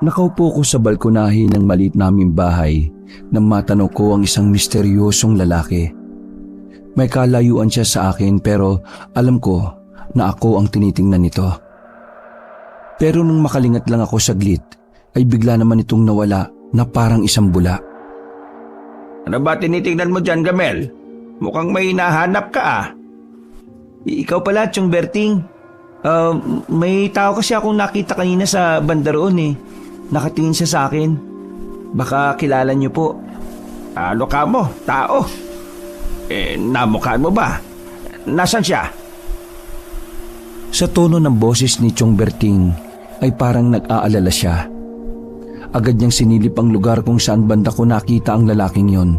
Nakaupo ko sa balkonahe ng maliit naming bahay nang matanong ko ang isang misteryosong lalaki. May kalayuan siya sa akin pero alam ko na ako ang tinitingnan nito. Pero nung makalingat lang ako saglit, ay bigla naman itong nawala na parang isang bula. Ano ba tinitingnan mo dyan, Gamel? Mukhang may hinahanap ka ah. Ikaw pala, Chong Berting. May tao kasi akong nakita kanina sa banda roon eh. Nakatingin siya sa akin. Baka kilala niyo po. Ano ka mo, tao? Namukhaan mo ba? Nasaan siya? Sa tono ng boses ni Chong Berting ay parang nag-aalala siya. Agad niyang sinilip ang lugar kung saan banda ko nakita ang lalaking yon.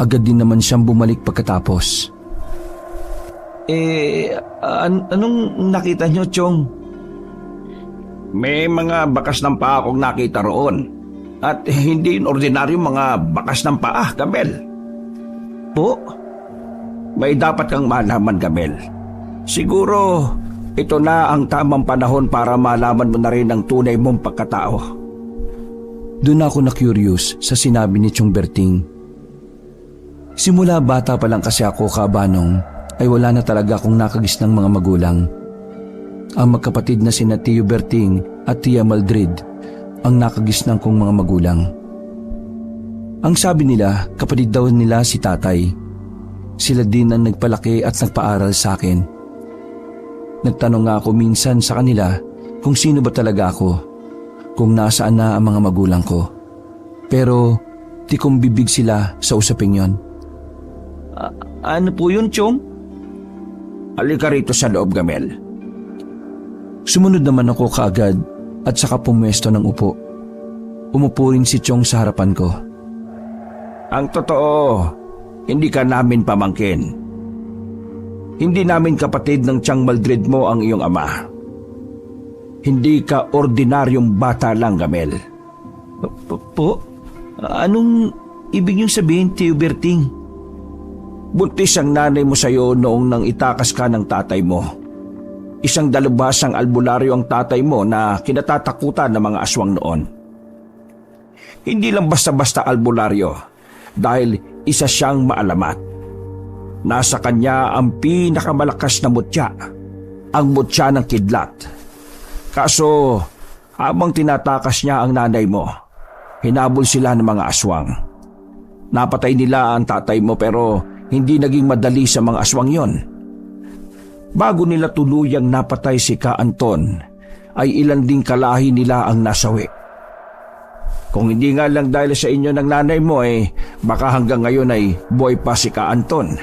Agad din naman siyang bumalik pagkatapos. Anong nakita niyo, Chong? May mga bakas ng paa akong nakita roon. At hindi ordinaryong mga bakas ng paa, Gamel. Po? May dapat kang malaman, Gamel. Siguro ito na ang tamang panahon para malaman mo na rin ang tunay mong pagkatao. Doon ako na-curious sa sinabi ni Chong Berting. Simula bata pa lang kasi ako, Kabanong, ay wala na talaga akong nakagis ng mga magulang. Ang magkapatid na sina Tio Berting at Tia Maldred ang nakagisnang kong mga magulang. Ang sabi nila, kapatid daw nila si tatay. Sila din ang nagpalaki at nagpaaral sa akin. Nagtanong nga ako minsan sa kanila kung sino ba talaga ako, kung nasaan na ang mga magulang ko. Pero tikong bibig sila sa usaping yon. Ano po yun, Chong? Halika rito sa loob, Gamel. Sumunod naman ako kaagad at saka pumwesto ng upo. Umupo rin si Chong sa harapan ko. Ang totoo, hindi ka namin pamangkin. Hindi namin kapatid ng Tiyang Maldred mo ang iyong ama. Hindi ka ordinaryong bata lang, Gamel. Po? Anong ibig niyong sabihin, Tio Berting? Buntis ang nanay mo sa iyo noong nang itakas ka ng tatay mo. Isang dalubhasang albularyo ang tatay mo na kinatatakutan ng mga aswang noon. Hindi lang basta-basta albularyo dahil isa siyang maalamat. Nasa kanya ang pinakamalakas na mutya, ang mutya ng kidlat. Kaso habang tinatakas niya ang nanay mo, hinabol sila ng mga aswang. Napatay nila ang tatay mo pero hindi naging madali sa mga aswang yon. Bago nila tuluyang napatay si Ka Anton, ay ilan ding kalahi nila ang nasawi. Kung hindi nga lang dahil sa inyo ng nanay mo baka hanggang ngayon ay buhay pa si Ka Anton.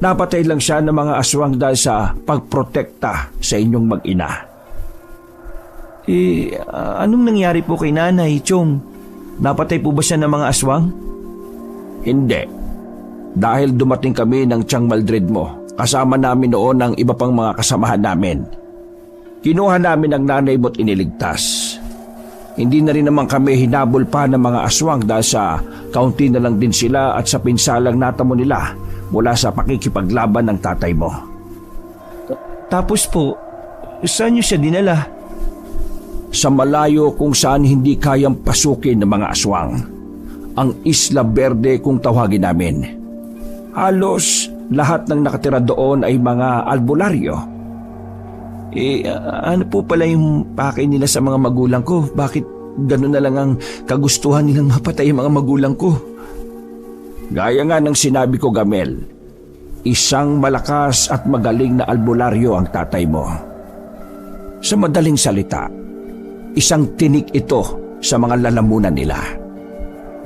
Napatay lang siya ng mga aswang dahil sa pagprotekta sa inyong mag-ina. Anong nangyari po kay nanay, Chong? Napatay po ba siya ng mga aswang? Hindi. Dahil dumating kami ng Tiyang Maldred mo, kasama namin noon ang iba pang mga kasamahan namin. Kinuha namin ang nanay mo't iniligtas. Hindi na rin naman kami hinabol pa ng mga aswang dahil sa kaunti na lang din sila at sa pinsalang natamo nila mula sa pakikipaglaban ng tatay mo. Tapos po, saan niyo siya dinala? Sa malayo kung saan hindi kayang pasukin ng mga aswang. Ang Isla Verde kung tawagin namin. Halos lahat ng nakatira doon ay mga albularyo. Ano po pala yung pakay nila sa mga magulang ko? Bakit gano'n na lang ang kagustuhan nilang mapatay ang mga magulang ko? Gaya nga ng sinabi ko, Gamel, isang malakas at magaling na albularyo ang tatay mo. Sa madaling salita, isang tinik ito sa mga lalamunan nila.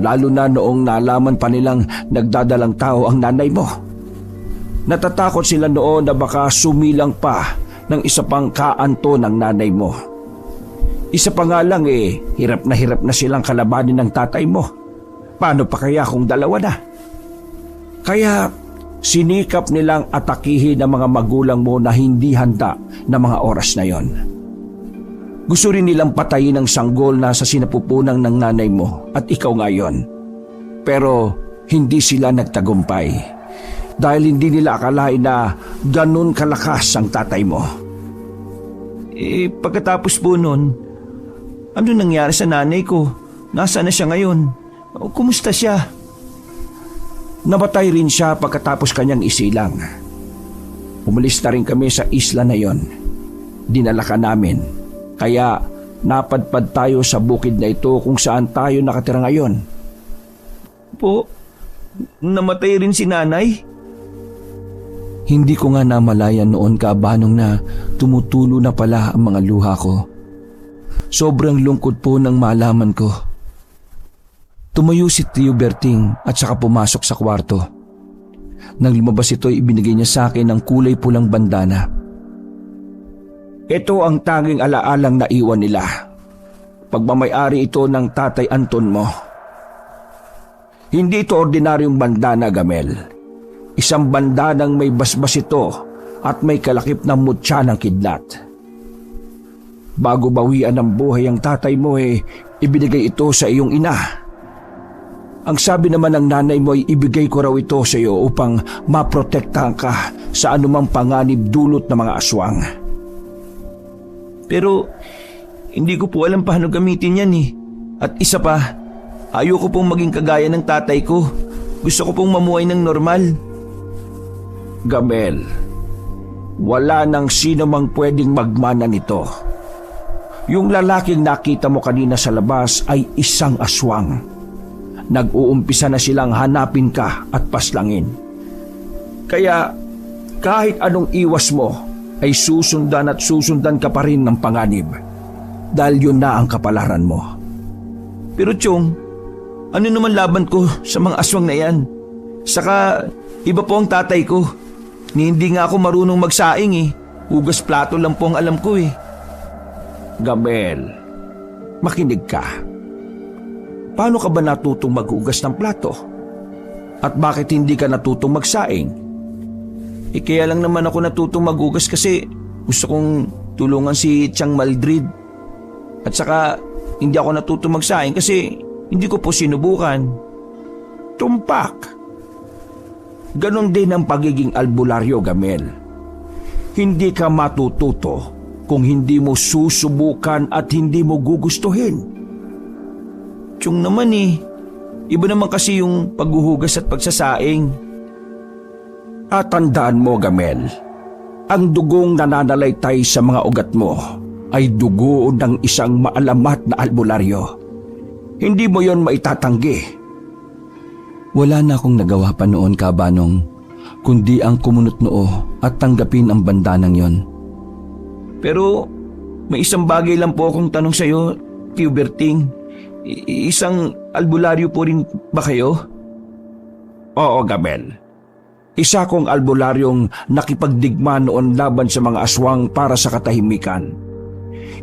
Lalo na noong nalaman pa nilang nagdadalang tao ang nanay mo. Natatakot sila noon na baka sumilang pa ng isa pang kaanto ng nanay mo. Isa pa nga lang hirap na silang kalabanin ng tatay mo. Paano pa kaya kung dalawa na? Kaya sinikap nilang atakihin ang mga magulang mo na hindi handa na mga oras na yon. Gusto rin nilang patayin ang sanggol na sa sinapupunan ng nanay mo at ikaw ngayon. Pero hindi sila nagtagumpay dahil hindi nila akalain na ganun kalakas ang tatay mo. Pagkatapos po nun, Ano nangyari sa nanay ko? Nasaan na siya ngayon? Kumusta siya? Namatay rin siya pagkatapos kanyang isilang. Umalis na rin kami sa isla na yon. Dinala ka namin. Kaya napadpad tayo sa bukid na ito kung saan tayo nakatira ngayon. Po, namatay rin si nanay? Hindi ko nga namalayan noon Kabanong na tumutulo na pala ang mga luha ko. Sobrang lungkot po nang malaman ko. Tumayo si Tio Berting at saka pumasok sa kwarto. Nang lumabas ito, ibinigay niya sa akin ang kulay pulang bandana. Ito ang tanging alaalang naiwan nila. Pagmamayari ito ng Tatay Anton mo. Hindi ito ordinaryong bandana, Gamel. Isang bandanang may basbas ito at may kalakip na mutya ng kidlat. Bago bawian ng buhay ang tatay mo ibinigay ito sa iyong ina. Ang sabi naman ng nanay mo ay ibigay ko raw ito sa iyo upang maprotektahan ka sa anumang panganib dulot ng mga aswang. Pero hindi ko po alam paano gamitin yan eh. At isa pa, ayoko pong maging kagaya ng tatay ko. Gusto ko pong mamuhay ng normal. Gamel, wala nang sino mang pwedeng magmana nito. Yung lalaking nakita mo kanina sa labas ay isang aswang. Nag-uumpisa na silang hanapin ka at paslangin. Kaya kahit anong iwas mo ay susundan at susundan ka pa rin ng panganib. Dahil yun na ang kapalaran mo. Pero Chong, ano naman laban ko sa mga aswang na yan? Saka iba po ang tatay ko. Hindi nga ako marunong magsaing eh. Hugas plato lang po ang alam ko eh. Gamel, makinig ka. Paano ka ba natutong maghugas ng plato? At bakit hindi ka natutong magsaing? Kaya lang naman ako natutong maghugas kasi gusto kong tulungan si Tiang Maldrid. At saka hindi ako natutong magsaing kasi hindi ko po sinubukan. Tumpak. Ganon din ang pagiging albularyo, Gamel. Hindi ka matututo kung hindi mo susubukan at hindi mo gugustuhin. Tiyong naman eh. Iba naman kasi yung paghuhugas at pagsasaing. At tandaan mo, Gamel, ang dugong nananalaytay sa mga ugat mo ay dugo ng isang maalamat na albularyo. Hindi mo yon maitatanggi. Wala na akong nagawa pa noon Kabanong, kundi ang kumunot noo at tanggapin ang bandanang yon. Pero may isang bagay lang po akong tanong sa iyo, Tio Berting. Isang albularyo po rin ba kayo? Oo, Gamel. Isa kong albularyong nakipagdigma noon laban sa mga aswang para sa katahimikan.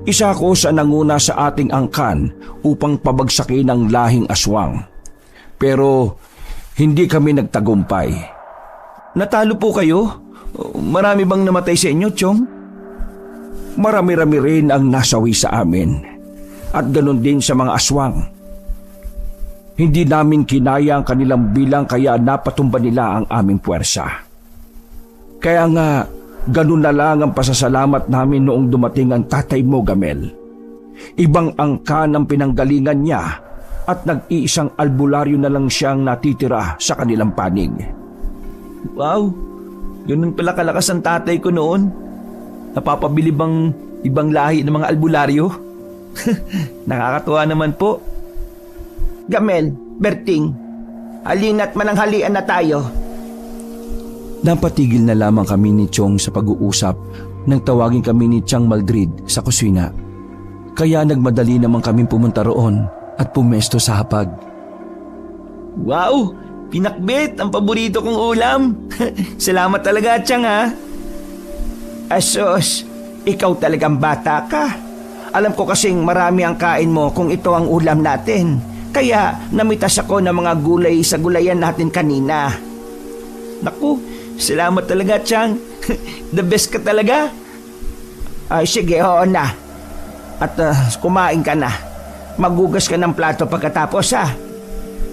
Isa ko sa nanguna sa ating angkan upang pabagsakin ang lahing aswang. Pero hindi kami nagtagumpay. Natalo po kayo? Marami bang namatay sa inyo, Chong? Marami-rami rin ang nasawi sa amin. At ganon din sa mga aswang. Hindi namin kinaya ang kanilang bilang kaya napatumba nila ang aming puwersa. Kaya nga, ganon na lang ang pasasalamat namin noong dumating ang tatay mo, Gamel. Ibang angkan ang pinanggalingan niya at nag-iisang albularyo na lang siyang natitira sa kanilang panig. Wow, ganun pala kalakas ang tatay ko noon. Napapabili bang ibang lahi ng mga albularyo? Nakakatuwa naman po. Gamel, Berting, halina't mananghalian na tayo. Napatigil na lamang kami ni Chong sa pag-uusap nang tawagin kami ni Tiang Maldrid sa kusina. Kaya nagmadali naman kami pumunta roon at pumesto sa hapag. Wow, pinakbit ang paborito kong ulam. Salamat talaga, Tiang ha. Asos, ikaw talagang bata ka. Alam ko kasing marami ang kain mo kung ito ang ulam natin. Kaya namitas ako ng mga gulay sa gulayan natin kanina. Naku, salamat talaga, Tiang. The best ka talaga. Ay sige, oo na. At kumain ka na. Magugas ka ng plato pagkatapos ha.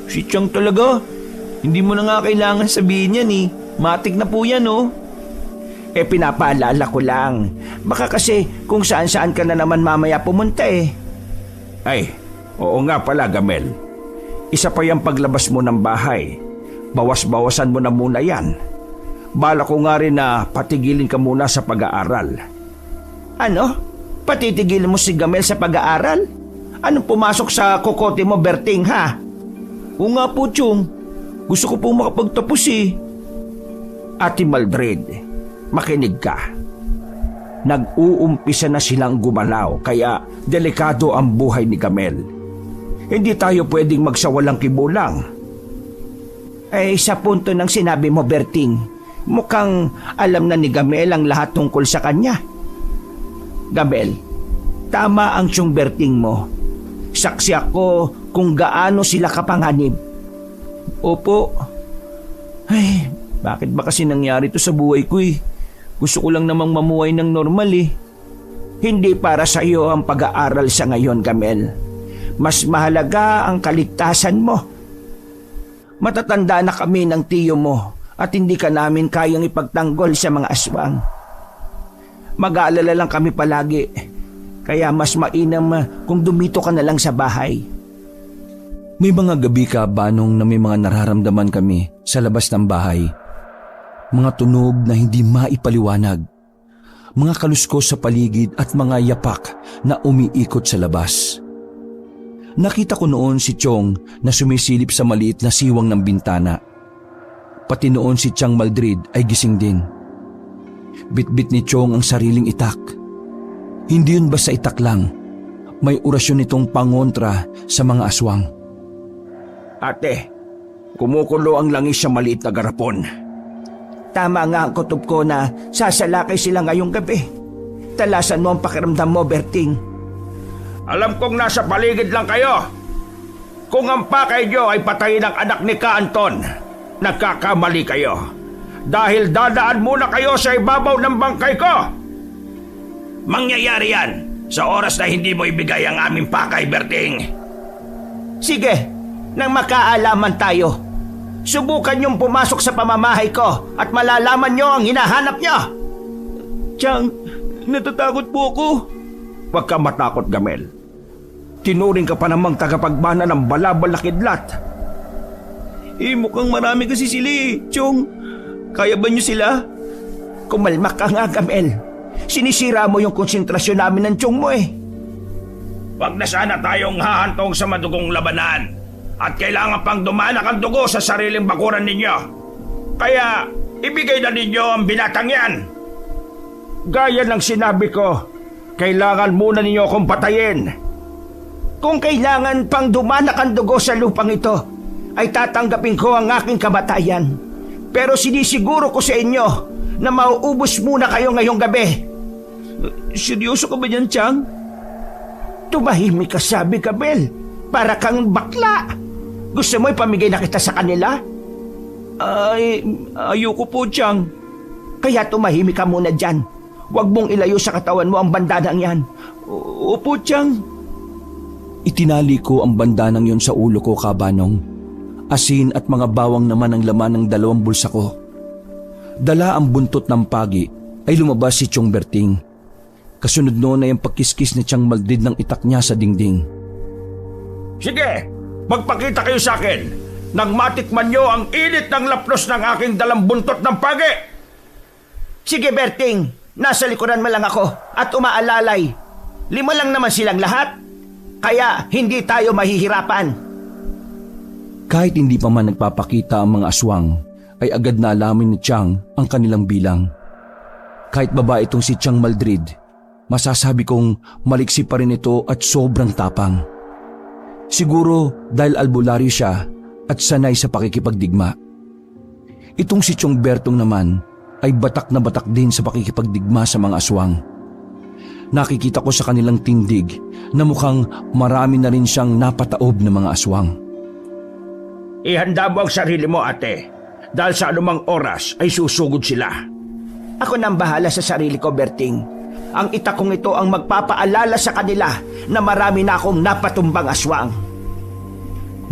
Si Tiang talaga. Hindi mo na nga kailangan sabihin yan eh. Matik na po yan oh. Pinapaalala ko lang. Baka kasi kung saan-saan ka na naman mamaya pumunta eh. Ay, oo nga pala, Gamel. Isa pa yung paglabas mo ng bahay. Bawas-bawasan mo na muna yan. Bala ko nga rin na patigilin ka muna sa pag-aaral. Ano? Patitigilin mo si Gamel sa pag-aaral? Anong pumasok sa kokote mo, Berting, ha? Oo nga po, Chong. Gusto ko pong makapagtapos eh. Ate Maldred, makinig ka. Nag-uumpisa na silang gumalaw kaya delikado ang buhay ni Gamel. Hindi tayo pwedeng magsawalang kibulang. Sa punto ng sinabi mo, Berting, mukhang alam na ni Gamel ang lahat tungkol sa kanya. Gamel, tama ang tiyong Berting mo. Saksi ako kung gaano sila kapanganib. Opo. Ay, bakit ba kasi nangyari to sa buhay ko eh? Gusto ko lang namang mamuhay ng normal eh. Hindi para sa iyo ang pag-aaral sa ngayon, Gamel. Mas mahalaga ang kaligtasan mo. Matatanda na kami ng tiyo mo at hindi ka namin kayang ipagtanggol sa mga aswang. Mag-aalala lang kami palagi, kaya mas mainam kung dumito ka na lang sa bahay. May mga gabi ka, Banong, na may mga nararamdaman kami sa labas ng bahay. Mga tunog na hindi maipaliwanag. Mga kaluskos sa paligid at mga yapak na umiikot sa labas. Nakita ko noon si Chong na sumisilip sa maliit na siwang ng bintana. Pati noon si Chang Maldrid ay gising din. Bitbit ni Chong ang sariling itak. Hindi yun basta itak lang. May orasyon itong pangontra sa mga aswang. Ate, kumukulo ang langis sa maliit na garapon. Tama nga ang kutob ko na sasalakay sila ngayong gabi. Talasan mo ang pakiramdam mo, Berting. Alam kong nasa paligid lang kayo. Kung ang pakay nyo ay patayin ang anak ni Ka Anton, nagkakamali kayo. Dahil dadaan muna kayo sa ibabaw ng bangkay ko. Mangyayari yan sa oras na hindi mo ibigay ang aming pakay, Berting. Sige, nang makaalaman tayo. Subukan niyong pumasok sa pamamahay ko at malalaman niyo ang hinahanap niyo. Chang, natatakot po ako. Huwag ka matakot, Gamel. Tinuring ka pa namang tagapagbana ng balabal na kidlat. Mukhang marami kasi sila eh, Chong. Kaya ba niyo sila? Kumalma ka nga, Gamel. Sinisira mo yung konsentrasyon namin ng tiyong mo eh. Huwag na sana tayong hahantong sa madugong labanan. At kailangan pang dumanak ang dugo sa sariling bakuran ninyo. Kaya ibigay na ninyo ang binatang yan. Gaya ng sinabi ko, kailangan muna ninyo akong patayin. Kung kailangan pang dumanak ang dugo sa lupang ito, ay tatanggapin ko ang aking kamatayan. Pero sinisiguro ko sa inyo na mauubos muna kayo ngayong gabi. Seryoso ka ba yan, Chang? Tumahimik ka, sabi, Gamel. Para kang bakla. Gusto mo ipamigay na kita sa kanila? Ay, ayoko po, Chang. Kaya tumahimik ka muna dyan. Huwag mong ilayo sa katawan mo ang bandanang yan. Opo, Chang. Itinali ko ang bandanang yon sa ulo ko, Kabanong. Asin at mga bawang naman ang laman ng 2 bulsa ko. Dala ang buntot ng pagi ay lumabas si Chong Berting. Kasunod noon ay ang pagkiskis ni Chang Maldrid ng itak niya sa dingding. Sige, magpakita kayo sa akin nang matikman nyo ang init ng lapnos ng aking 2 buntot ng pagi. Sige, Berting. Nasa likuran mo lang ako at umaalalay. 5 lang naman silang lahat. Kaya hindi tayo mahihirapan. Kahit hindi pa man nagpapakita ang mga aswang, ay agad na alamin ni Chang ang kanilang bilang. Kahit babae itong si Chang Maldrid, masasabi kong maliksi pa rin ito at sobrang tapang. Siguro dahil albularyo siya at sanay sa pakikipagdigma. Itong si Chong Bertong naman ay batak na batak din sa pakikipagdigma sa mga aswang. Nakikita ko sa kanilang tindig na mukhang marami na rin siyang napataob ng mga aswang. Ihanda mo ang sarili mo, ate. Dahil sa anumang oras ay susugod sila. Ako nang bahala sa sarili ko, Berting. Ang itak kong ito ang magpapaalala sa kanila na marami na akong napatumbang aswang.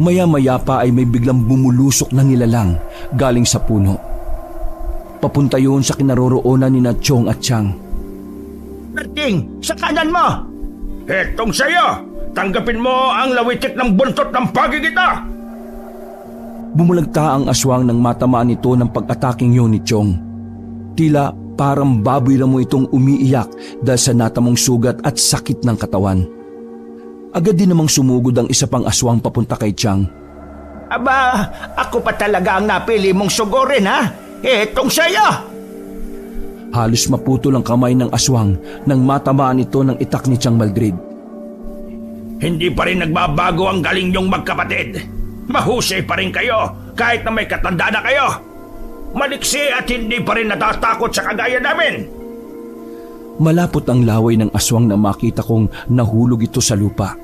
Maya-maya pa ay may biglang bumulusok na nilalang galing sa puno. Papunta yun sa kinaroroonan ni na Chong at Chang. Berting, sa kanan mo! Etong sa'yo! Tanggapin mo ang lawitik ng buntot ng pagigita! Bumulagta ang aswang nang matamaan ito ng pag-ataking yun ni Chong. Tila parang baboy na mo itong umiiyak dahil sa natamong sugat at sakit ng katawan. Agad din namang sumugod ang isa pang aswang papunta kay Chang. Aba, ako pa talaga ang napili mong sugurin, ha? Etong sa'yo! Halos maputol ang kamay ng aswang nang matamaan ito ng itak ni Chang Maldred. Hindi pa rin nagbabago ang galing niyong magkapatid. Mahusay pa rin kayo kahit na may katanda na kayo. Maliksi at hindi pa rin natatakot sa kagaya namin. Malapot ang laway ng aswang na makita kong nahulog ito sa lupa.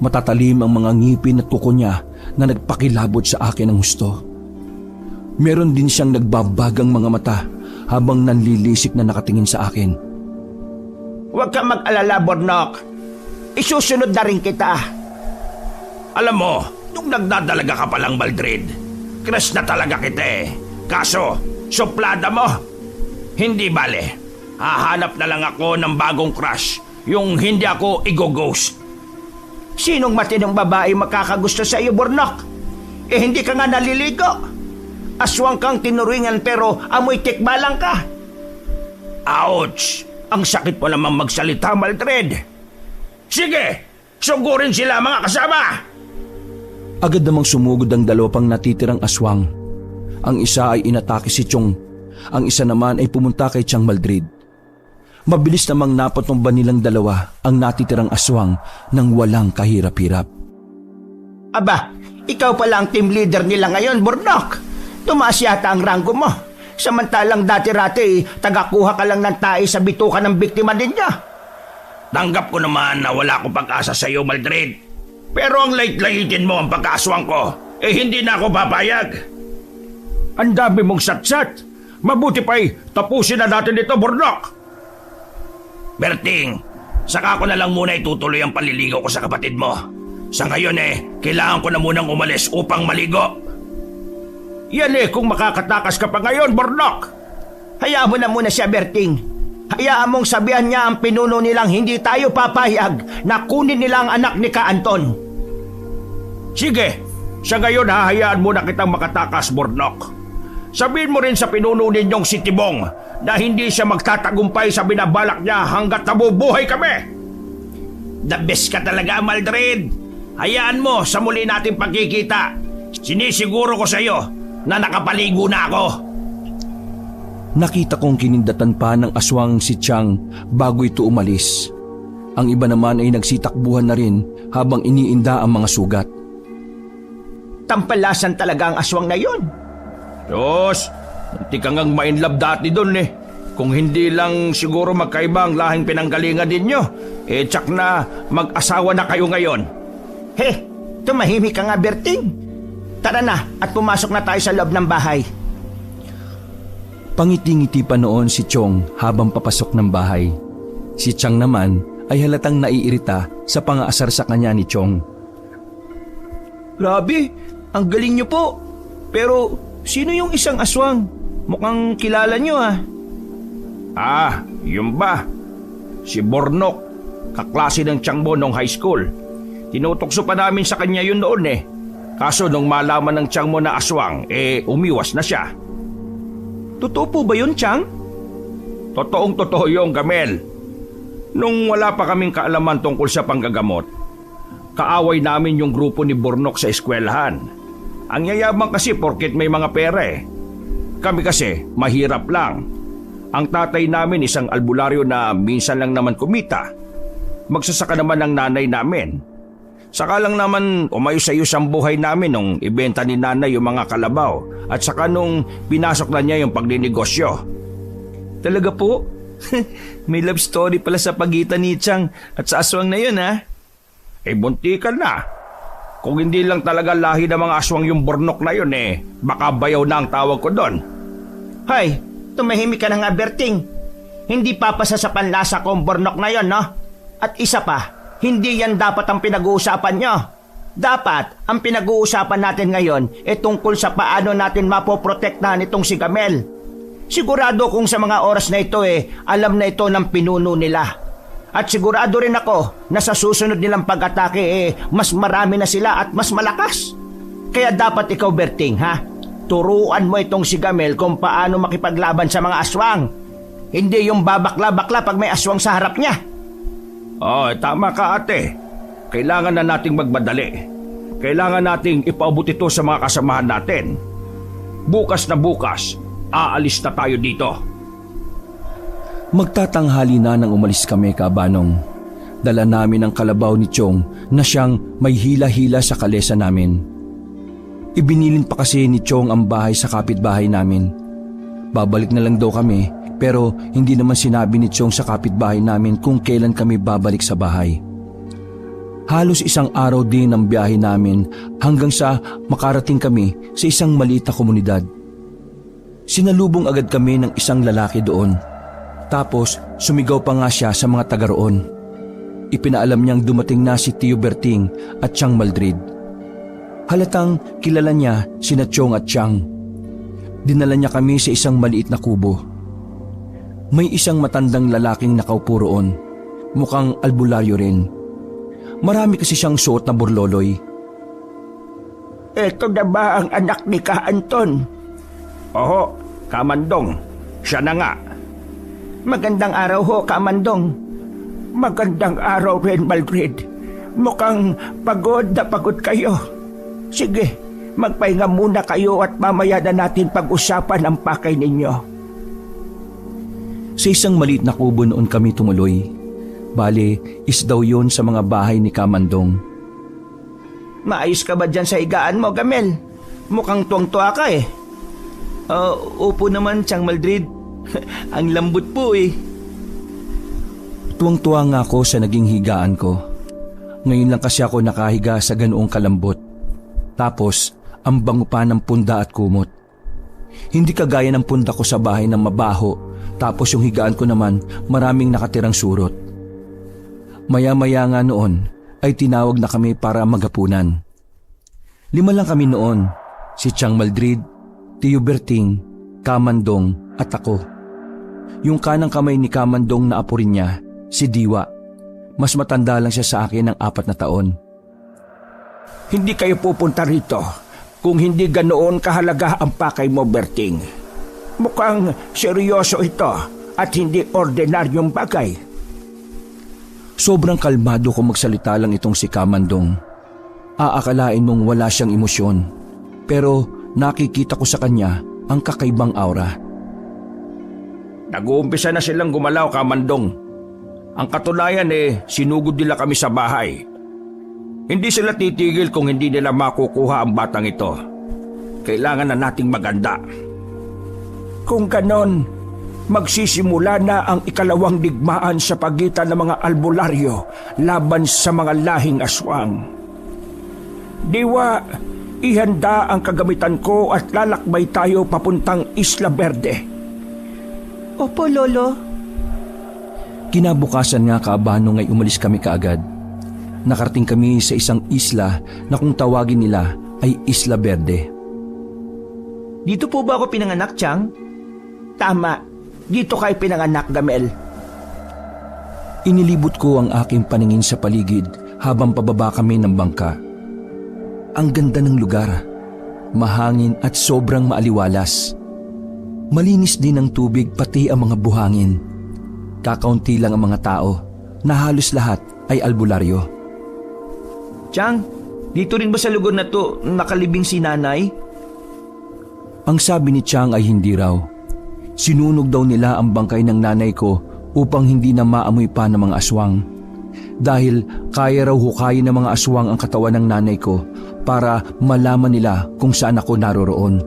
Matatalim ang mga ngipin at kuko niya na nagpakilabot sa akin ng husto. Meron din siyang nagbabagang mga mata habang nanlilisik na nakatingin sa akin. Huwag kang mag-alala, Bornok. Isusunod na rin kita. Alam mo, nung nagdadalaga ka palang, Maldred, crush na talaga kita eh. Kaso, suplada mo. Hindi bale. Hahanap na lang ako ng bagong crush, yung hindi ako i-ghost. Sinong matinong babae makakagusto sa iyo, Bornok? Eh hindi ka nga naliligo. Aswang kang tinuringan pero amoy tikbalang ka. Ouch! Ang sakit mo namang magsalita, Maldred. Sige, sugurin sila mga kasama! Agad namang sumugod ang dalawa pang natitirang aswang. Ang isa ay inatake si Chong. Ang isa naman ay pumunta kay Chang Maldred. Mabilis namang napatumba nilang dalawa ang natitirang aswang nang walang kahirap-hirap. Aba, ikaw pala ang team leader nila ngayon, Bornok. Tumaas yata ang ranggo mo. Samantalang dati-rati, tagakuha ka lang ng tae sa bituka ng biktima ninyo. Tanggap ko naman na wala akong pag-asa sa iyo, Maldred. Pero ang lait-laitin mo ang pagkaswang ko, eh hindi na ako papayag. Ang dami mong satsat. Mabuti pa'y tapusin na natin ito, Bornok. Berting, saka ko na lang muna itutuloy ang paliligaw ko sa kapatid mo. Sa ngayon kailangan ko na munang umalis upang maligo. Yan kung makakatakas ka pa ngayon, Bornok. Hayaan mo na muna siya, Berting. Hayaan mong sabihan niya ang pinuno nilang hindi tayo papayag na kunin nila ang anak ni Ka Anton. Sige, sa ngayon hahayaan mo na kitang makatakas, Bornok. Sabihin mo rin sa pinuno ninyong si Tibong na hindi siya magtatagumpay sa binabalak niya hanggat nabubuhay kami. The best ka talaga, Maldred. Hayaan mo sa muli nating pagkikita. Sinisiguro ko sa iyo na nakapaligo na ako. Nakita kong kinindatan pa ng aswang si Chang bago ito umalis. Ang iba naman ay nagsitakbuhan na rin habang iniinda ang mga sugat. Tampalasan talaga ang aswang na yun. Diyos, hindi ka ngang ma-inlove dati doon Kung hindi lang siguro magkaiba ang lahing pinanggalingan ninyo, tsak na mag-asawa na kayo ngayon. Tumahimik ka nga, Berting. Tara na at pumasok na tayo sa loob ng bahay. Pangiti-ngiti pa noon si Chong habang papasok ng bahay. Si Chang naman ay halatang naiirita sa pangaasar sa kanya ni Chong. Grabe, ang galing niyo po. Pero sino yung isang aswang? Mukhang kilala niyo Yun ba? Si Bornok, kaklase ng Tiangbo nung high school. Tinutokso pa namin sa kanya yun noon Kaso nung malaman ng Tiangmo na aswang, umiwas na siya. Totoo po ba yun, Chang? Totoong-totoo yung Gamel. Nung wala pa kaming kaalaman tungkol sa panggagamot, kaaway namin yung grupo ni Bornok sa eskwelahan. Ang yayabang kasi porket may mga pera Kami kasi mahirap lang. Ang tatay namin isang albularyo na minsan lang naman kumita. Magsasaka naman ang nanay namin. Saka lang naman umayos-ayos ang buhay namin nung ibenta ni nanay yung mga kalabaw at saka nung pinasok na niya yung pagninegosyo. Talaga po? May love story pala sa pagitan ni Chang at sa aswang na yun Buntikan na. Kung hindi lang talaga lahi ng mga aswang yung Bornok na yun baka bayaw na ang tawag ko doon. Hay, tumahimik ka na nga, Berting. Hindi papasa sa panlasa ko ang Bornok na yun, no? At isa pa, hindi yan dapat ang pinag-uusapan nyo. Dapat, ang pinag-uusapan natin ngayon tungkol sa paano natin mapoprotektahan itong si Gamel. Sigurado kung sa mga oras na ito alam na ito ng pinuno nila. At sigurado rin ako na sa susunod nilang pag-atake mas marami na sila at mas malakas. Kaya dapat ikaw, Berting, ha? Turuan mo itong si Gamel kung paano makipaglaban sa mga aswang. Hindi yung babakla-bakla pag may aswang sa harap niya. Tama ka ate. Kailangan na nating magmadali. Kailangan nating ipaabot ito sa mga kasamahan natin. Bukas na bukas, aalis na tayo dito. Magtatanghali na nang umalis kami, Kabanong. Dala namin ang kalabaw ni Chong na siyang may hila-hila sa kalesa namin. Ibinilin pa kasi ni Chong ang bahay sa kapitbahay namin. Babalik na lang daw kami, pero hindi naman sinabi ni Chong sa kapitbahay namin kung kailan kami babalik sa bahay. Halos isang araw din ang biyahe namin hanggang sa makarating kami sa isang maliit na komunidad. Sinalubong agad kami ng isang lalaki doon. Tapos sumigaw pa nga siya sa mga taga roon. Ipinaalam niyang dumating na si Tio Berting at Chang Maldrid. Halatang kilala niya sina Chong at Chang. Dinala niya kami sa isang maliit na kubo. May isang matandang lalaking nakaupo roon. Mukhang albularyo rin. Marami kasi siyang suot na burloloy. Ito na ba ang anak ni Ka Anton? Oho, Kamandong. Siya na nga. Magandang araw ho, Kamandong. Magandang araw rin, Maldrid. Mukhang pagod na pagod kayo. Sige, magpahinga muna kayo at mamaya na natin pag-usapan ang pakay ninyo. Sa isang maliit na kubo noon kami tumuloy. Bale, is daw yun sa mga bahay ni Kamandong. Maayos ka ba dyan sa higaan mo, Gamel? Mukhang tuwang-tuwa ka eh. Opo naman, Chang Maldrid. Ang lambot po eh. Tuwang-tuwa nga ako sa naging higaan ko. Ngayon lang kasi ako nakahiga sa ganoong kalambot. Tapos, ang bango pa ng punda at kumot. Hindi kagaya ng punda ko sa bahay na mabaho, tapos yung higaan ko naman maraming nakatirang surot. Maya-maya nga noon ay tinawag na kami para maghapunan. 5 lang kami noon, si Chang Maldrid, Tio Berting, Kamandong at ako. Yung kanang kamay ni Kamandong na apo rin niya, si Diwa. Mas matanda lang siya sa akin ng 4 na taon. Hindi kayo pupunta rito kung hindi ganoon kahalaga ang pakay mo, Berting. Mukhang seryoso ito at hindi ordinaryong bagay. Sobrang kalmado kung magsalita lang itong si Kamandong. Aakalain mong wala siyang emosyon, pero nakikita ko sa kanya ang kakaibang aura. Nag-uumpisa na silang gumalaw, Kamandong. Ang katunayan sinugod nila kami sa bahay. Hindi sila titigil kung hindi nila makukuha ang batang ito. Kailangan na nating maganda. Kung ganon, magsisimula na ang ikalawang digmaan sa pagitan ng mga albularyo laban sa mga lahing aswang. Diwa, ihanda ang kagamitan ko at lalakbay tayo papuntang Isla Verde. Opo, Lolo. Kinabukasan nga, Kabanong, ay umalis kami kaagad. Nakarating kami sa isang isla na kung tawagin nila ay Isla Verde. Dito po ba ako pinanganak, Chang? Tama, dito kayo pinanganak, Gamel. Inilibot ko ang aking paningin sa paligid habang pababa kami ng bangka. Ang ganda ng lugar, mahangin at sobrang maaliwalas. Malinis din ang tubig pati ang mga buhangin. Kakaunti lang ang mga tao na halos lahat ay albularyo. Chang, dito rin ba sa lugar na to nakalibing si nanay? Ang sabi ni Chang ay hindi raw. Sinunog daw nila ang bangkay ng nanay ko upang hindi na maamoy pa ng mga aswang. Dahil kaya raw hukayin ng mga aswang ang katawan ng nanay ko para malaman nila kung saan ako naroroon.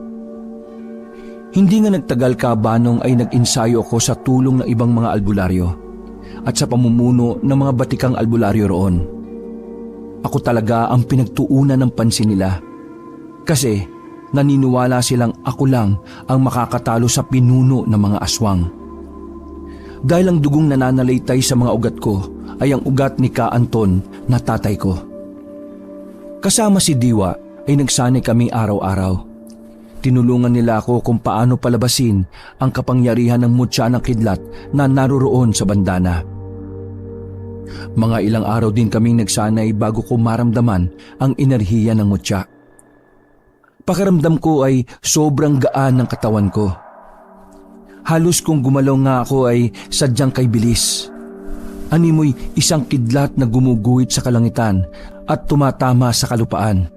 Hindi nga nagtagal, Kabanong, ay nag-ensayo ako sa tulong ng ibang mga albularyo at sa pamumuno ng mga batikang albularyo roon. Ako talaga ang pinagtuunan ng pansin nila kasi naniniwala silang ako lang ang makakatalo sa pinuno ng mga aswang. Dahil ang dugong nananalaytay sa mga ugat ko ay ang ugat ni Ka Anton na tatay ko. Kasama si Diwa ay nagsanay kami araw-araw. Tinulungan nila ako kung paano palabasin ang kapangyarihan ng mutya ng kidlat na naroroon sa bandana. Mga ilang araw din kaming nagsanay bago ko maramdaman ang enerhiya ng mutya. Pakiramdam ko ay sobrang gaan ng katawan ko. Halos kung gumalaw nga ako ay sadyang kay bilis. Animoy isang kidlat na gumuguhit sa kalangitan at tumatama sa kalupaan.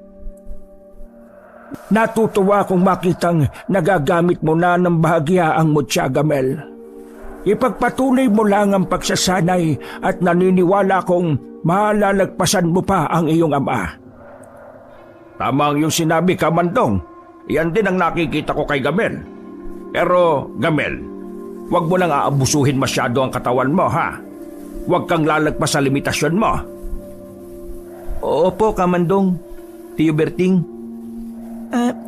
Natutuwa akong makitang nagagamit mo na ng bahagya ang mutya, Gamel. Ipagpatuloy mo lang ang pagsasanay at naniniwala kong malalagpasan mo pa ang iyong ama. Tama ang iyong sinabi, Kamandong. Iyan din ang nakikita ko kay Gamel. Pero, Gamel, huwag mo nang aabusuhin masyado ang katawan mo, ha? Huwag kang lalagpas sa limitasyon mo. Opo, Kamandong. Tiyo Berting.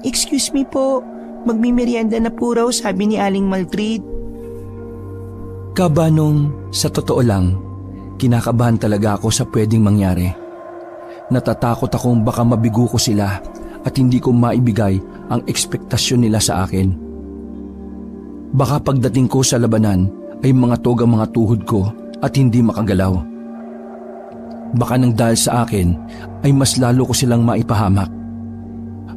Excuse me po. Magmimerienda na po raw, sabi ni Aling Maltreat. Kabanong, sa totoo lang, kinakabahan talaga ako sa pwedeng mangyari. Natatakot akong baka mabigo ko sila at hindi ko maibigay ang ekspektasyon nila sa akin. Baka pagdating ko sa labanan ay mga tog ang mga tuhod ko at hindi makagalaw. Baka nang dahil sa akin ay mas lalo ko silang maipahamak.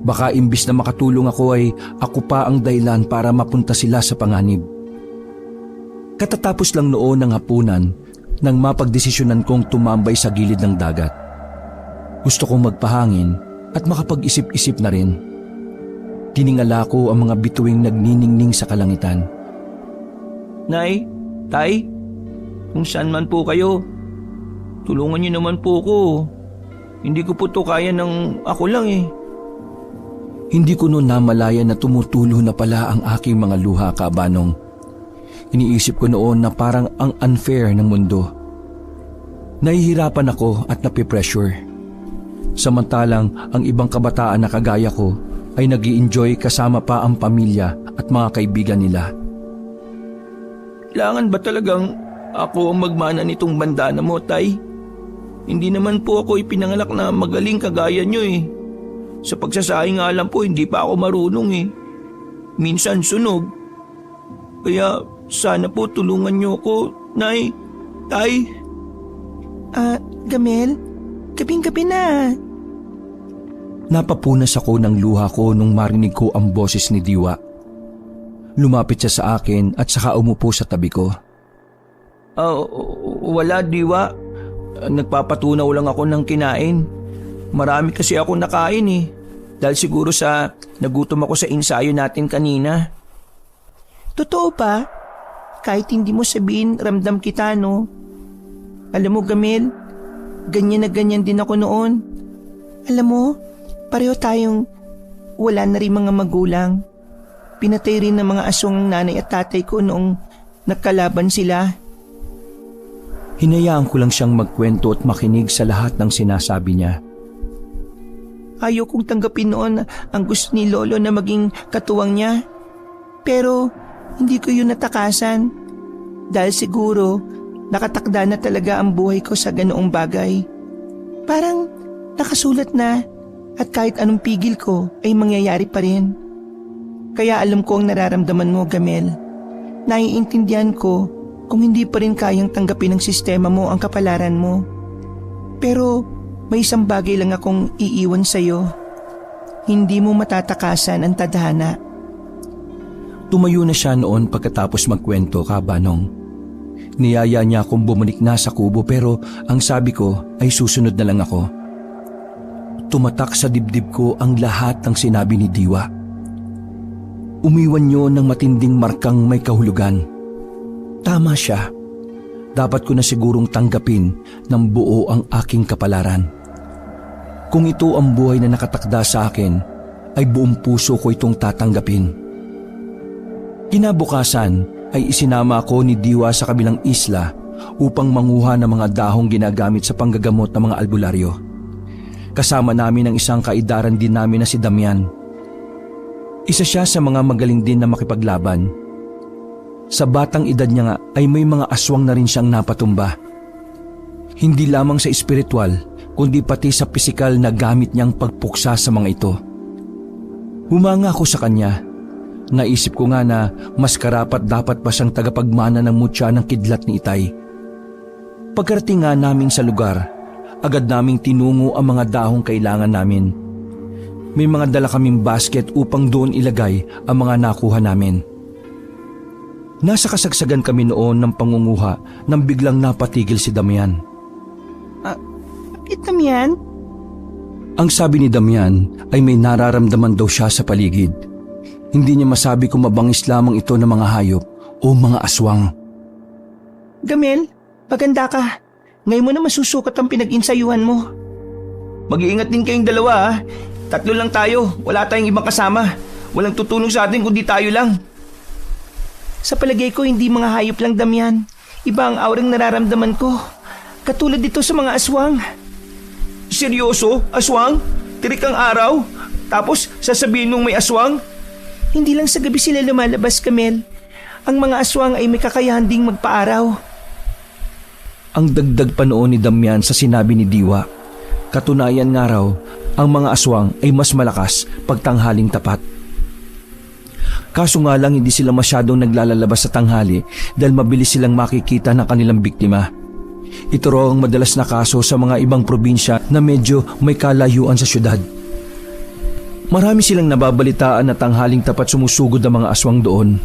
Baka imbis na makatulong ako ay ako pa ang dahilan para mapunta sila sa panganib. Katatapos lang noon ng hapunan nang mapagdesisyonan kong tumambay sa gilid ng dagat. Gusto kong magpahangin at makapag-isip-isip na rin. Tiningala ko ang mga bituing nagniningning sa kalangitan. Nay, Tay, kung saan man po kayo, tulungan niyo naman po ko. Hindi ko po to kaya ng ako lang eh. Hindi ko noon namalaya na tumutulo na pala ang aking mga luha, Kabanong. Iniisip ko noon na parang ang unfair ng mundo. Nahihirapan ako at napipressure. Samantalang ang ibang kabataan na kagaya ko ay nag-i-enjoy kasama pa ang pamilya at mga kaibigan nila. Kailangan ba talagang ako ang magmana nitong bandana mo, Tay? Hindi naman po ako ipinanganak na magaling kagaya nyo eh. Sa pagsasaing nga lang po, hindi pa ako marunong eh. Minsan sunog. Kaya sana po tulungan nyo ako, Nay, Tay. Gamel, gabing-gabi na. Napapunas ako ng luha ko nung marinig ko ang boses ni Diwa. Lumapit siya sa akin at saka umupo sa tabi ko. Wala, Diwa. Nagpapatunaw lang ako ng kinain. Marami kasi ako nakain eh. Dahil siguro sa nagutom ako sa ensayo natin kanina. Totoo pa? Kahit hindi mo sabihin, ramdam kita, no? Alam mo, Gamel, ganyan na ganyan din ako noon. Alam mo, pareho tayong wala na rin mga magulang. Pinatay rin ng mga aswang ng nanay at tatay ko noong nagkalaban sila. Hinayaan ko lang siyang magkwento at makinig sa lahat ng sinasabi niya. Ayaw kong tanggapin noon ang gusto ni Lolo na maging katuwang niya. Pero hindi ko yun natakasan. Dahil siguro nakatakda na talaga ang buhay ko sa ganoong bagay. Parang nakasulat na at kahit anong pigil ko ay mangyayari pa rin. Kaya alam ko ang nararamdaman mo, Gamel. Naiintindihan ko kung hindi pa rin kayang tanggapin ng sistema mo ang kapalaran mo. Pero may isang bagay lang akong iiwan sa'yo. Hindi mo matatakasan ang tadhana. Tumayo na siya noon pagkatapos magkwento, Kabanong. Niyaya niya akong bumalik na sa kubo pero ang sabi ko ay susunod na lang ako. Tumatak sa dibdib ko ang lahat ng sinabi ni Diwa. Umiwan niyo ng matinding markang may kahulugan. Tama siya. Dapat ko na sigurong tanggapin ng buo ang aking kapalaran. Kung ito ang buhay na nakatakda sa akin, ay buong puso ko itong tatanggapin. Kinabukasan ay isinama ako ni Diwa sa kabilang isla upang manguha ng mga dahong ginagamit sa panggagamot ng mga albularyo. Kasama namin ang isang kaidaran din namin na si Damian. Isa siya sa mga magaling din na makipaglaban. Sa batang edad niya nga ay may mga aswang na rin siyang napatumba. Hindi lamang sa espiritual, kundi pati sa pisikal na gamit niyang pagpuksa sa mga ito. Humanga ako sa kanya. Naisip ko nga na mas karapat dapat pa siyang tagapagmana ng mutya ng kidlat ni Itay. Pagkarating nga namin sa lugar, agad naming tinungo ang mga dahong kailangan namin. May mga dala kaming basket upang doon ilagay ang mga nakuha namin. Nasa kasagsagan kami noon ng pangunguha nang biglang napatigil si Damian. Bakit Damian? Ang sabi ni Damian ay may nararamdaman daw siya sa paligid. Hindi niya masabi kung mabangis lamang ito ng mga hayop o mga aswang. Gamel, maganda ka. Ngayon mo na masusukat ang pinag-insayuhan mo. Mag-iingat din kayong dalawa ha. 3 lang tayo, wala tayong ibang kasama. Walang tutulong sa atin kundi tayo lang. Sa palagay ko, hindi mga hayop lang, Damian. Iba ang aurang nararamdaman ko. Katulad dito sa mga aswang. Seryoso? Aswang? Tirik ang araw? Tapos sasabihin mong may aswang? Hindi lang sa gabi sila lumalabas, Kamel. Ang mga aswang ay may kakayahan ding magpaaraw. Ang dagdag pa noon ni Damian sa sinabi ni Diwa. Katunayan nga raw, ang mga aswang ay mas malakas pagtanghaling tapat. Kaso nga lang hindi sila masyadong naglalalabas sa tanghali dahil mabilis silang makikita ng kanilang biktima. Ito raw ang madalas na kaso sa mga ibang probinsya na medyo may kalayuan sa syudad. Marami silang nababalitaan na tanghaling tapat sumusugod ang mga aswang doon.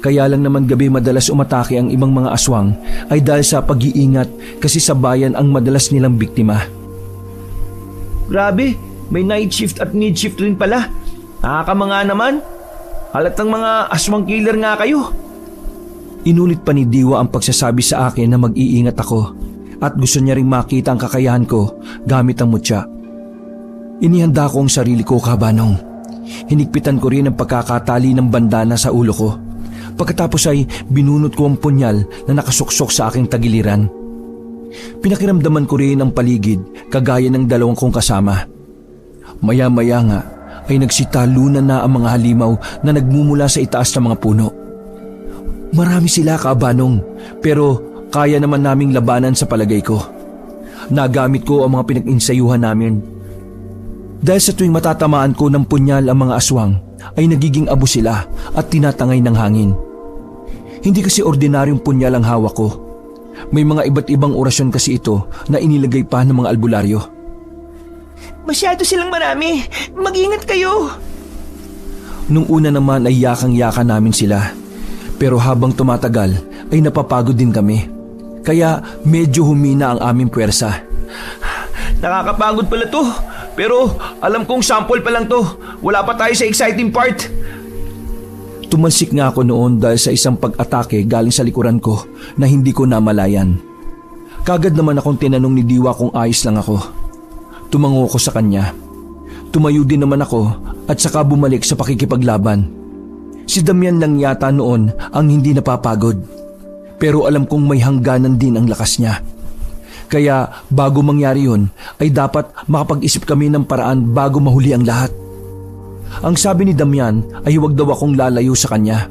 Kaya lang naman gabi madalas umatake ang ibang mga aswang ay dahil sa pag-iingat kasi sa bayan ang madalas nilang biktima. Grabe, may night shift at mid shift rin pala. Nakakamanga naman. Halatang mga aswang killer nga kayo. Inulit pa ni Diwa ang pagsasabi sa akin na mag-iingat ako at gusto niya ring makita ang kakayahan ko gamit ang mutya. Inihanda ko ang sarili ko, Kabanong. Hinigpitan ko rin ang pagkakatali ng bandana sa ulo ko. Pagkatapos ay binunot ko ang punyal na nakasuksok sa aking tagiliran. Pinakiramdaman ko rin ang paligid kagaya ng 2 kong kasama. Maya-maya nga ay nagsitalunan na ang mga halimaw na nagmumula sa itaas ng mga puno. Marami sila, Kabanong, pero kaya naman naming labanan sa palagay ko. Nagamit ko ang mga pinag-insayuhan namin. Dahil sa tuwing matatamaan ko ng punyal ang mga aswang, ay nagiging abo sila at tinatangay ng hangin. Hindi kasi ordinaryong punyal ang hawak ko. May mga iba't ibang orasyon kasi ito na inilagay pa ng mga albularyo. Masyado silang marami. Mag-ingat kayo. Nung una naman ay yakang-yaka namin sila. Pero habang tumatagal ay napapagod din kami. Kaya medyo humina ang aming puwersa. Nakakapagod pala to. Pero alam kong sample pa lang to. Wala pa tayo sa exciting part. Tumalsik nga ako noon dahil sa isang pag-atake galing sa likuran ko na hindi ko namalayan. Kagad naman akong tinanong ni Diwa kung ayos lang ako. Tumango ko sa kanya. Tumayo din naman ako at saka bumalik sa pakikipaglaban. Si Damian lang yata noon ang hindi napapagod. Pero alam kong may hangganan din ang lakas niya. Kaya bago mangyari yun ay dapat makapag-isip kami ng paraan bago mahuli ang lahat. Ang sabi ni Damian ay huwag daw akong lalayo sa kanya.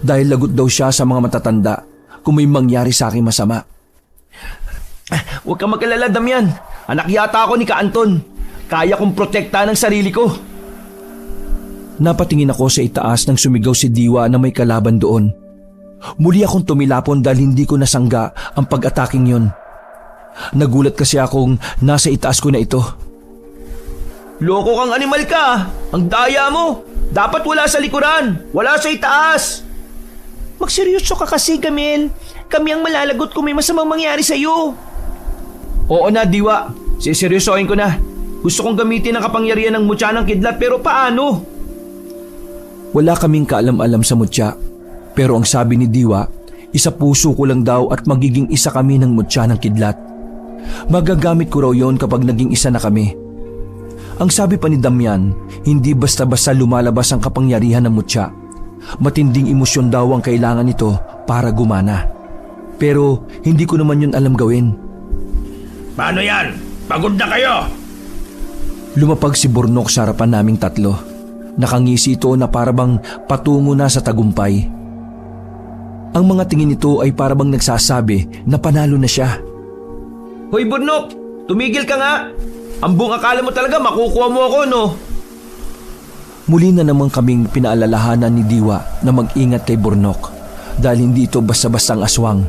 Dahil lagot daw siya sa mga matatanda kung may mangyari sa aking masama. Huwag kang mag-alala, Damian. Anak yata ako ni Ka Anton. Kaya kong protektahan ang sarili ko. Napatingin ako sa itaas nang sumigaw si Diwa na may kalaban doon. Muli akong tumilapon dahil hindi ko nasangga ang pag-ataking yun. Nagulat kasi akong nasa itaas ko na ito. Loko kang animal ka. Ang daya mo. Dapat wala sa likuran. Wala sa itaas. Magseryoso ka kasi, Gamel. Kami ang malalagot kung may masamang mangyari sa'yo. Oo na, Diwa. Siseryosohin ko na. Gusto kong gamitin ang kapangyarihan ng mutya ng kidlat pero paano? Wala kaming kaalam-alam sa mutya. Pero ang sabi ni Diwa, isa puso ko lang daw at magiging isa kami ng mutya ng kidlat. Magagamit ko raw yon kapag naging isa na kami. Ang sabi pa ni Damian, hindi basta-basta lumalabas ang kapangyarihan ng mutya. Matinding emosyon daw ang kailangan nito para gumana. Pero hindi ko naman yun alam gawin. Paano yan? Pagod na kayo! Lumapag si Burnok sa harapan naming 3. Nakangisi ito na parabang patungo na sa tagumpay. Ang mga tingin nito ay parabang nagsasabi na panalo na siya. Hoy, Burnok! Tumigil ka nga! Ang buong akala mo talaga makukuha mo ako, no? Muli na naman kaming pinaalalahanan ni Diwa na mag-ingat kay Burnok dahil hindi ito basta-bastang aswang.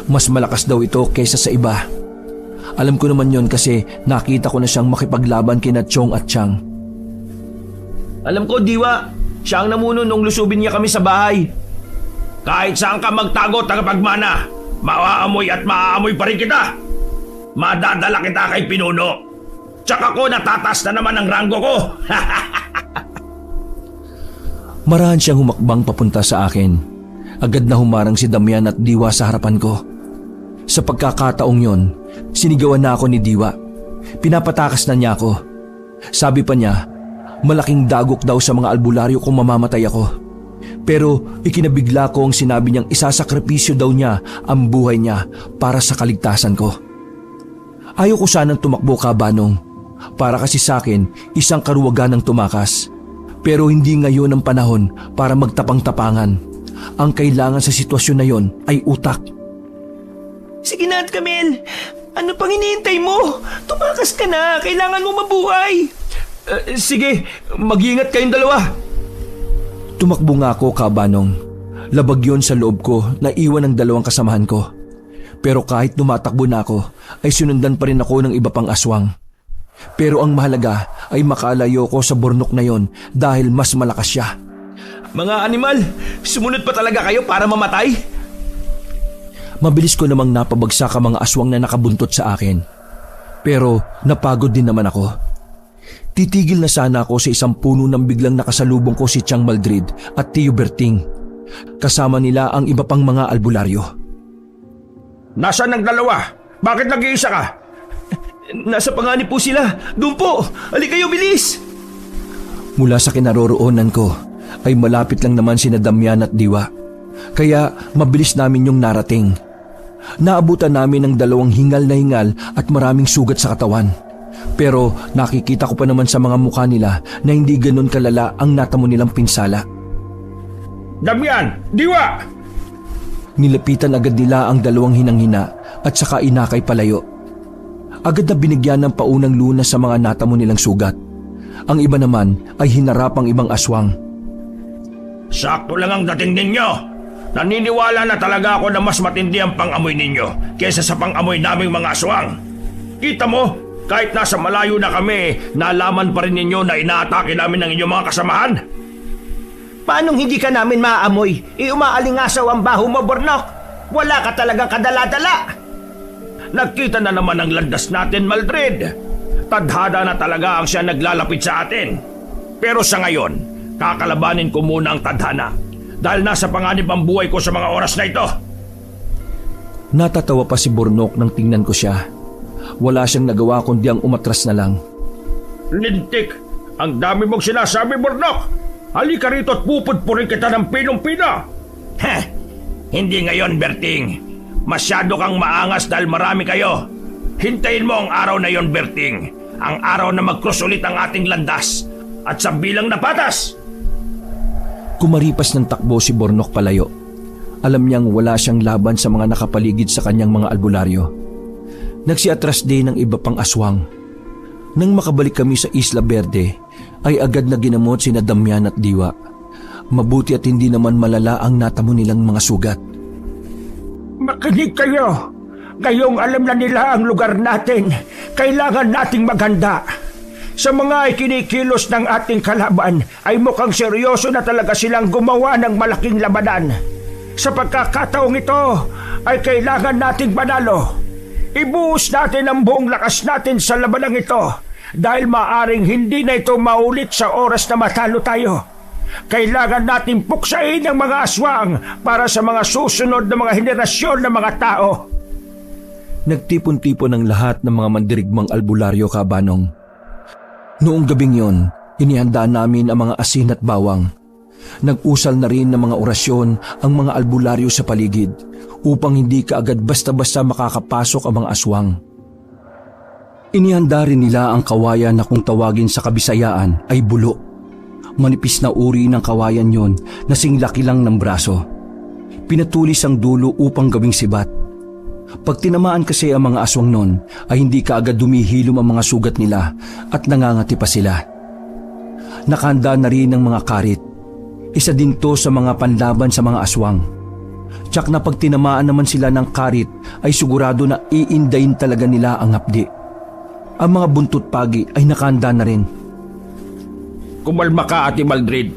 Mas malakas daw ito kaysa sa iba. Alam ko naman yon kasi nakita ko na siyang makipaglaban kina Chong at Chang. Alam ko, Diwa. Siya ang namuno nung lusubin niya kami sa bahay. Kahit saan ka magtago, tagapagmana, maaamoy at maaamoy pa rin kita. Madadala kita kay Pinuno. Tsaka ko natataas na naman ang ranggo ko. Marahan siyang humakbang papunta sa akin. Agad na humarang si Damian at Diwa sa harapan ko. Sa pagkakataong yon, sinigawan na ako ni Diwa. Pinapatakas na niya ako. Sabi pa niya, malaking dagok daw sa mga albularyo kung mamamatay ako. Pero ikinabigla ko ang sinabi niyang isasakripisyo daw niya ang buhay niya para sa kaligtasan ko. Ayaw ko sanang tumakbo, Kabanong. Para kasi sa akin, isang karuwagan ang tumakas. Pero hindi ngayon ang panahon para magtapang-tapangan. Ang kailangan sa sitwasyon na yon ay utak. Sige na, Camel. Ano pang hinihintay mo? Tumakas ka na. Kailangan mo mabuhay. Sige, mag-iingat kayong dalawa. Tumakbo nga ako, Kabanong. Labag yon sa loob ko na iwan ang dalawang kasamahan ko. Pero kahit tumatakbo na ako, ay sinundan pa rin ako ng iba pang aswang. Pero ang mahalaga ay makalayo ko sa burnok na yon dahil mas malakas siya. Mga animal, sumunod pa talaga kayo para mamatay? Mabilis ko namang napabagsak ang mga aswang na nakabuntot sa akin. Pero napagod din naman ako. Titigil na sana ako sa isang puno nang biglang nakasalubong ko si Chang Maldrid at Tio Berting. Kasama nila ang iba pang mga albularyo. Nasaan ang dalawa? Bakit nag-iisa ka? Nasa panganib po sila. Doon po. Halika kayo, bilis. Mula sa kinaroroonan ko ay malapit lang naman sina Damian at Diwa. Kaya mabilis namin yung narating. Naabutan namin ng dalawang hingal na hingal at maraming sugat sa katawan. Pero nakikita ko pa naman sa mga mukha nila na hindi ganun kalala ang natamo nilang pinsala. Damian! Diwa! Nilapitan agad nila ang dalawang hinang-hina at saka inakay palayo. Agad na binigyan ng paunang lunas sa mga natamo nilang sugat. Ang iba naman ay hinarap ang ibang aswang. Sakto lang ang dating ninyo. Naniniwala na talaga ako na mas matindi ang pang-amoy ninyo kaysa sa pang-amoy naming mga aswang. Kita mo, kahit nasa malayo na kami, nalaman pa rin ninyo na inaatake namin ang inyong mga kasamahan. Paanong hindi ka namin maaamoy? Umaalingasaw ang baho mo, Burnok. Wala ka talagang kadala-dala. Nagkita na naman ang landas natin, Maldred. Tadhada na talaga ang siya naglalapit sa atin. Pero sa ngayon, kakalabanin ko muna ang tadhana dahil nasa panganib ang buhay ko sa mga oras na ito. Natatawa pa si Burnok nang tingnan ko siya. Wala siyang nagawa kundi ang umatras na lang. Lintik, ang dami mong sinasabi, Burnok. Halika rito at pupudpurin kita ng pinong-pina. Heh, Hindi ngayon, Berting. Masyado kang maangas dahil marami kayo. Hintayin mo ang araw na yon, Berting. Ang araw na mag-cross ulit ang ating landas. At sa bilang na patas. Kumaripas ng takbo si Burnok palayo. Alam niyang wala siyang laban sa mga nakapaligid sa kanyang mga albularyo. Nagsiatras din ng iba pang aswang. Nang makabalik kami sa Isla Verde, ay agad na ginamot sina Damian at Diwa. Mabuti at hindi naman malala ang natamo nilang mga sugat. makinig kayo. Ngayong alam na nila ang lugar natin, kailangan nating maghanda. Sa mga ikinikilos ng ating kalaban ay mukhang seryoso na talaga silang gumawa ng malaking labanan. Sa pagkakataong ito ay kailangan nating manalo. Ibuhos natin ang buong lakas natin sa labanang ito dahil maaring hindi na ito maulit sa oras na matalo tayo. Kailangan natin puksain ang mga aswang para sa mga susunod na mga henerasyon ng mga tao. Nagtipon-tipon ang lahat ng mga mandirigmang albularyo, Kabanong. Noong gabing yon, inihanda namin ang mga asin at bawang. Nag-usal na rin ng mga orasyon ang mga albularyo sa paligid upang hindi kaagad basta-basta makakapasok ang mga aswang. Inihanda rin nila ang kawayan na kung tawagin sa Kabisayaan ay bulo. Manipis na uri ng kawayan yon na singlaki lang ng braso. Pinatulis ang dulo upang gawing sibat. Pag tinamaan kasi ang mga aswang nun ay hindi kaagad dumihilom ang mga sugat nila at nangangati pa sila. Nakahanda na rin ng mga karit. Isa din to sa mga panlaban sa mga aswang. Tsak na pag tinamaan naman sila ng karit ay sigurado na iindayin talaga nila ang hapdi. Ang mga buntot pagi ay nakahanda na rin. Kumalma ka, Ate Maldred.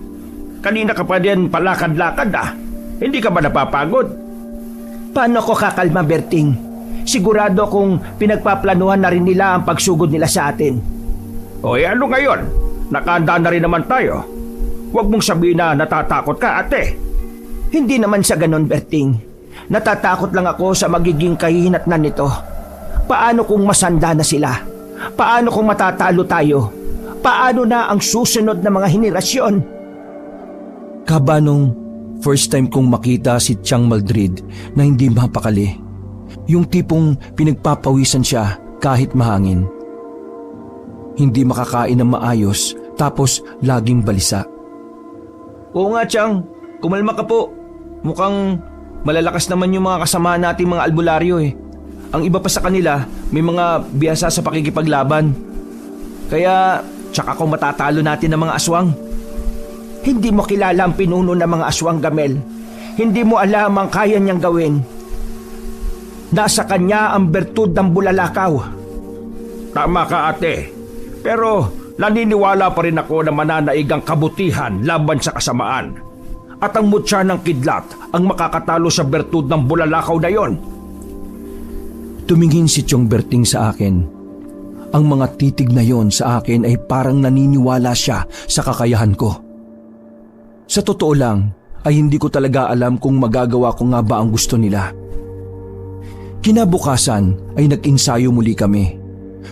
Kanina ka pa din palakad-lakad ah. Hindi ka ba napapagod? Paano ko kakalma, Berting? Sigurado kung pinagpaplanuhan na rin nila ang pagsugod nila sa atin. Hoy, ano ngayon? Nakahanda na rin naman tayo. Huwag mong sabihin na natatakot ka, ate. Hindi naman sa ganon, Berting. Natatakot lang ako sa magiging kahihinatnan nito. Paano kung masanda na sila? Paano kung matatalo tayo? Paano na ang susunod na mga henerasyon? Kabanong, first time kong makita si Chang Maldred na hindi mapakali. Yung tipong pinagpapawisan siya kahit mahangin. Hindi makakain ng maayos tapos laging balisa. Oo nga, Chang. Kumalma ka po. Mukhang malalakas naman yung mga kasama nating mga albularyo eh. Ang iba pa sa kanila, may mga biyasa sa pakikipaglaban. Kaya, tsaka kung matatalo natin ng mga aswang. Hindi mo kilala ang pinuno ng mga aswang, Gamel. Hindi mo alam ang kaya niyang gawin. Nasa kanya ang bertud ng bulalakaw. Tama ka, ate. Pero naniniwala pa rin ako na mananaig ang kabutihan laban sa kasamaan. At ang mutya ng kidlat ang makakatalo sa bertud ng bulalakaw na yon. Tumingin si Chong Berting sa akin. Ang mga titig na yon sa akin ay parang naniniwala siya sa kakayahan ko. Sa totoo lang, ay hindi ko talaga alam kung magagawa ko nga ba ang gusto nila. Kinabukasan ay nag-insayo muli kami.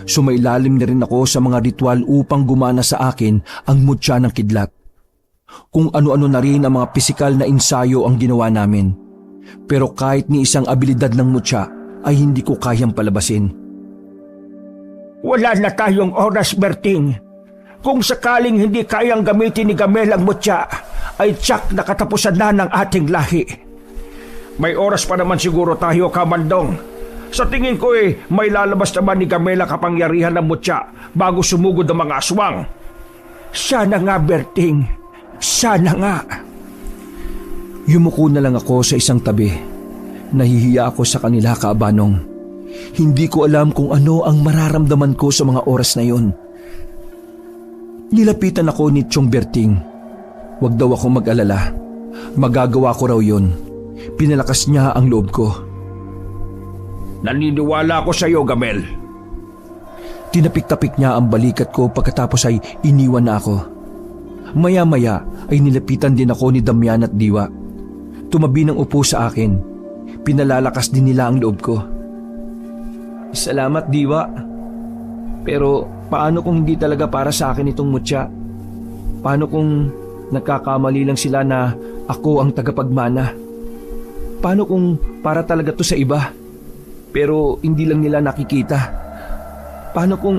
Sumailalim na rin ako sa mga ritual upang gumana sa akin ang mutya ng kidlat. Kung ano-ano na rin ang mga pisikal na ensayo ang ginawa namin. Pero kahit ni isang abilidad ng mutya ay hindi ko kayang palabasin. Wala na tayong oras, Berting. Kung sakaling hindi kayang gamitin ni Gamel ang mutya, ay tsak na katapusan na ng ating lahi. May oras pa naman siguro tayo, Kamandong. Sa tingin ko may lalabas naman ni Gamel ang kapangyarihan ng mutya bago sumugod ang mga aswang. Sana nga, Berting. Sana nga. Yumuko na lang ako sa isang tabi. Nahihiya ako sa kanila, Kaabanong. Hindi ko alam kung ano ang mararamdaman ko sa mga oras na yon. Nilapitan ako ni Chong Berting. Huwag daw ako mag-alala. Magagawa ko raw yun. Pinalakas niya ang loob ko. Naniniwala ako sa iyo, Gamel. Tinapik-tapik niya ang balikat ko pagkatapos ay iniwan na ako. Maya-maya ay nilapitan din ako ni Damian at Diwa. Tumabi ng upo sa akin. Pinalalakas din nila ang loob ko. Salamat, Diwa. Pero paano kung hindi talaga para sa akin itong mutya? Paano kung nagkakamali lang sila na ako ang tagapagmana? Paano kung para talaga to sa iba? Pero hindi lang nila nakikita. Paano kung...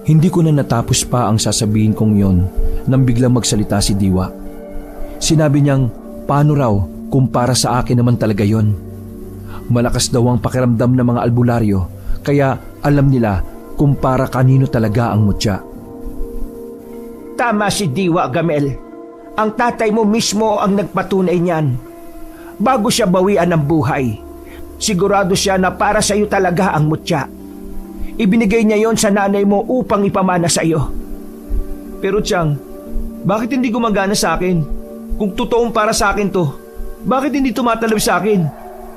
Hindi ko na natapos pa ang sasabihin kong yon nang biglang magsalita si Diwa. Sinabi niyang paano raw kung para sa akin naman talaga yon. Malakas daw ang pakiramdam ng mga albularyo kaya alam nila kung para kanino talaga ang mutya. Tama si Diwa, Gamel. Ang tatay mo mismo ang nagpatunay niyan. Bago siya bawian ng buhay, sigurado siya na para sa iyo talaga ang mutya. Ibinigay niya yon sa nanay mo upang ipamana sa iyo. Pero Chang, bakit hindi gumagana sa akin? Kung totoong para sa akin to, bakit hindi tumatalab sa akin?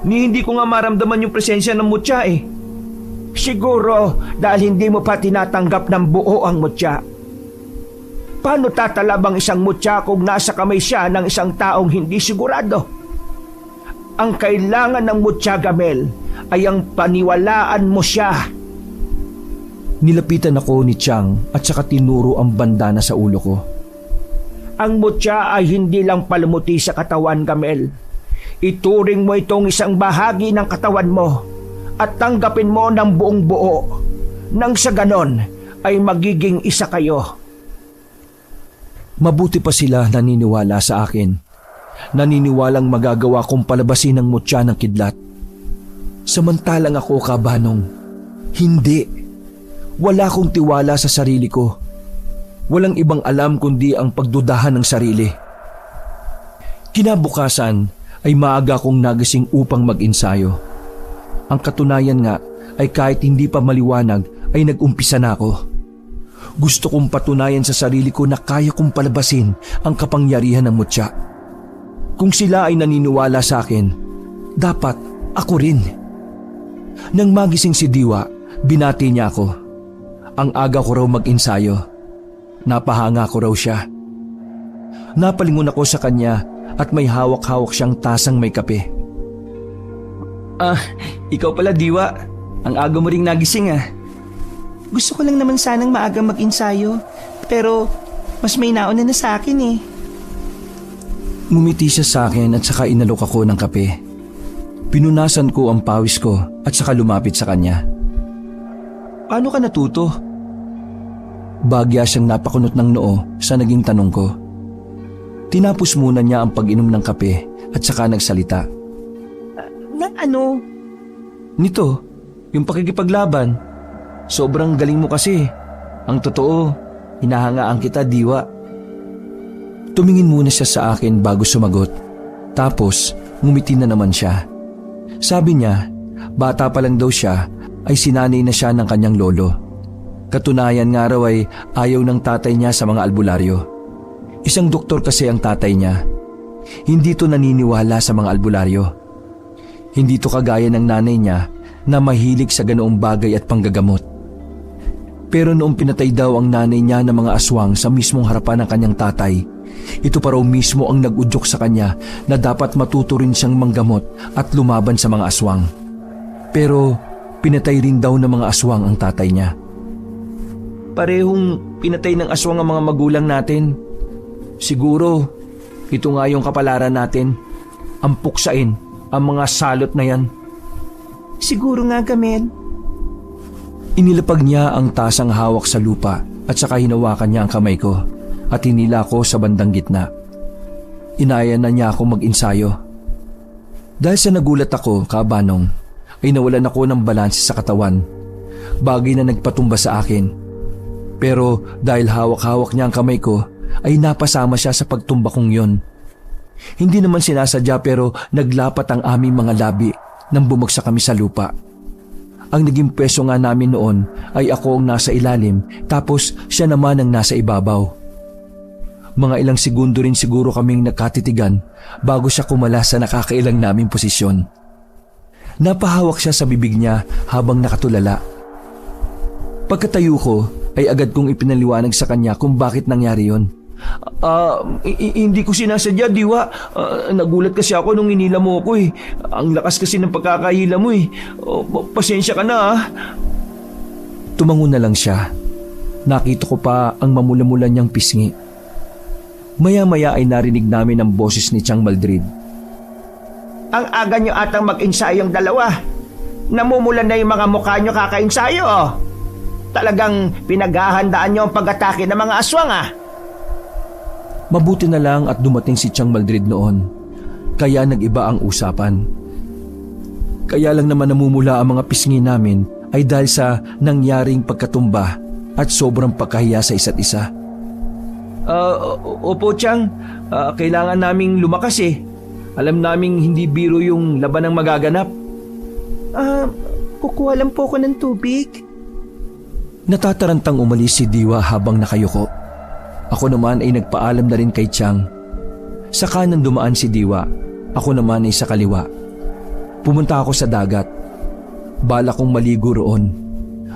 Hindi ko nga maramdaman yung presensya ng mutya eh. Siguro dahil hindi mo pa tinatanggap ng buo ang mutya. Paano tatalab ang isang mutya kung nasa kamay siya ng isang taong hindi sigurado? Ang kailangan ng mutya, Gamel, ay ang paniwalaan mo siya. Nilapitan ako ni Chang at saka tinuro ang bandana sa ulo ko. Ang mutya ay hindi lang palumuti sa katawan, Gamel. Ituring mo itong isang bahagi ng katawan mo at tanggapin mo ng buong buo. Nang sa ganon ay magiging isa kayo. Mabuti pa sila naniniwala sa akin. Naniniwalang magagawa kong palabasin ang mutya ng kidlat. Samantalang ako, Kabanong, hindi. Wala akong tiwala sa sarili ko. Walang ibang alam kundi ang pagdudahan ng sarili. Kinabukasan ay maaga akong nagising upang mag-ensayo. Ang katunayan nga ay kahit hindi pa maliwanag ay nag-umpisa na ako. Gusto kong patunayan sa sarili ko na kaya kong palabasin ang kapangyarihan ng mutya. Kung sila ay naniniwala sa akin, dapat ako rin. Nang magising si Diwa, binati niya ako. Ang aga ko raw mag-ensayo. Napahanga ko raw siya. Napalingon ako sa kanya at may hawak-hawak siyang tasang may kape. Ikaw pala, Diwa. Ang aga mo ring nagising ah. Gusto ko lang naman sanang maaga mag-ensayo, pero mas may nauna na sa akin eh. Ngumiti siya sa akin at saka inalok ako ng kape. Pinunasan ko ang pawis ko at saka lumapit sa kanya. Paano ka natuto? Bagya siyang napakunot ng noo sa naging tanong ko. Tinapos muna niya ang pag-inom ng kape at saka nagsalita. Ano? Nito, yung pakikipaglaban. Sobrang galing mo kasi. Ang totoo, hinahangaan kita, Diwa. Tumingin muna siya sa akin bago sumagot. Tapos, ngumiti na naman siya. Sabi niya, bata pa lang daw siya ay sinanay na siya ng kanyang lolo. Katunayan nga raw ay ayaw ng tatay niya sa mga albularyo. Isang doktor kasi ang tatay niya. Hindi to naniniwala sa mga albularyo. Hindi to kagaya ng nanay niya na mahilig sa ganoong bagay at panggagamot. Pero noong pinatay daw ang nanay niya ng mga aswang sa mismong harapan ng kanyang tatay, ito pa raw mismo ang nag-udyok sa kanya na dapat matuto rin siyang manggamot at lumaban sa mga aswang. Pero pinatay rin daw ng mga aswang ang tatay niya. Parehong pinatay ng aswang ang mga magulang natin. Siguro, ito nga yung kapalaran natin. Ang puksain ang mga salot na yan. Siguro nga, Gamel. Inilapag niya ang tasang hawak sa lupa at saka hinawakan niya ang kamay ko at hinila ko sa bandang gitna. Inaya na niya ako mag-ensayo. Dahil sa nagulat ako, kabanong, ay nawalan ako ng balanse sa katawan. Bagay na nagpatumba sa akin. Pero dahil hawak-hawak niya ang kamay ko, ay napasama siya sa pagtumba kong yon. Hindi naman sinasadya pero naglapat ang aming mga labi nang bumagsak kami sa lupa. Ang naging pwesto nga namin noon ay ako ang nasa ilalim tapos siya naman ang nasa ibabaw. Mga ilang segundo rin siguro kaming nakatitigan bago siya kumala sa nakakailang naming posisyon. Napahawak siya sa bibig niya habang nakatulala. Pagkatayo ko ay agad kong ipinaliwanag sa kanya kung bakit nangyari yon. Hindi ko sinasadya, Diwa. Nagulat kasi ako nung inila mo ako eh. Ang lakas kasi ng pagkakahila mo eh. Pasensya ka na ah. Tumango na lang siya. Nakita ko pa ang mamula-mula niyang pisngi. Maya-maya ay narinig namin ang boses ni Chang Maldrid. Ang aga nyo atang mag-ensayong dalawa. Namumulan na yung mga mukha nyo kaka-ensayo oh. Talagang pinaghahandaan nyo ang pag-atake ng mga aswang ah. Mabuti na lang at dumating si Chang Maldrid noon, kaya nag-iba ang usapan. Kaya lang naman namumula ang mga pisngi namin ay dahil sa nangyaring pagkatumba at sobrang pagkahiya sa isa't isa. Opo, Chang. Kailangan naming lumakas eh. Alam naming hindi biro yung laban ng magaganap. Kukuha lang po ako ng tubig. Natatarantang umalis si Diwa habang nakayuko. Ako naman ay nagpaalam na rin kay Chang. Sa kanan dumaan si Diwa, ako naman ay sa kaliwa. Pumunta ako sa dagat. Bala kong maligo roon.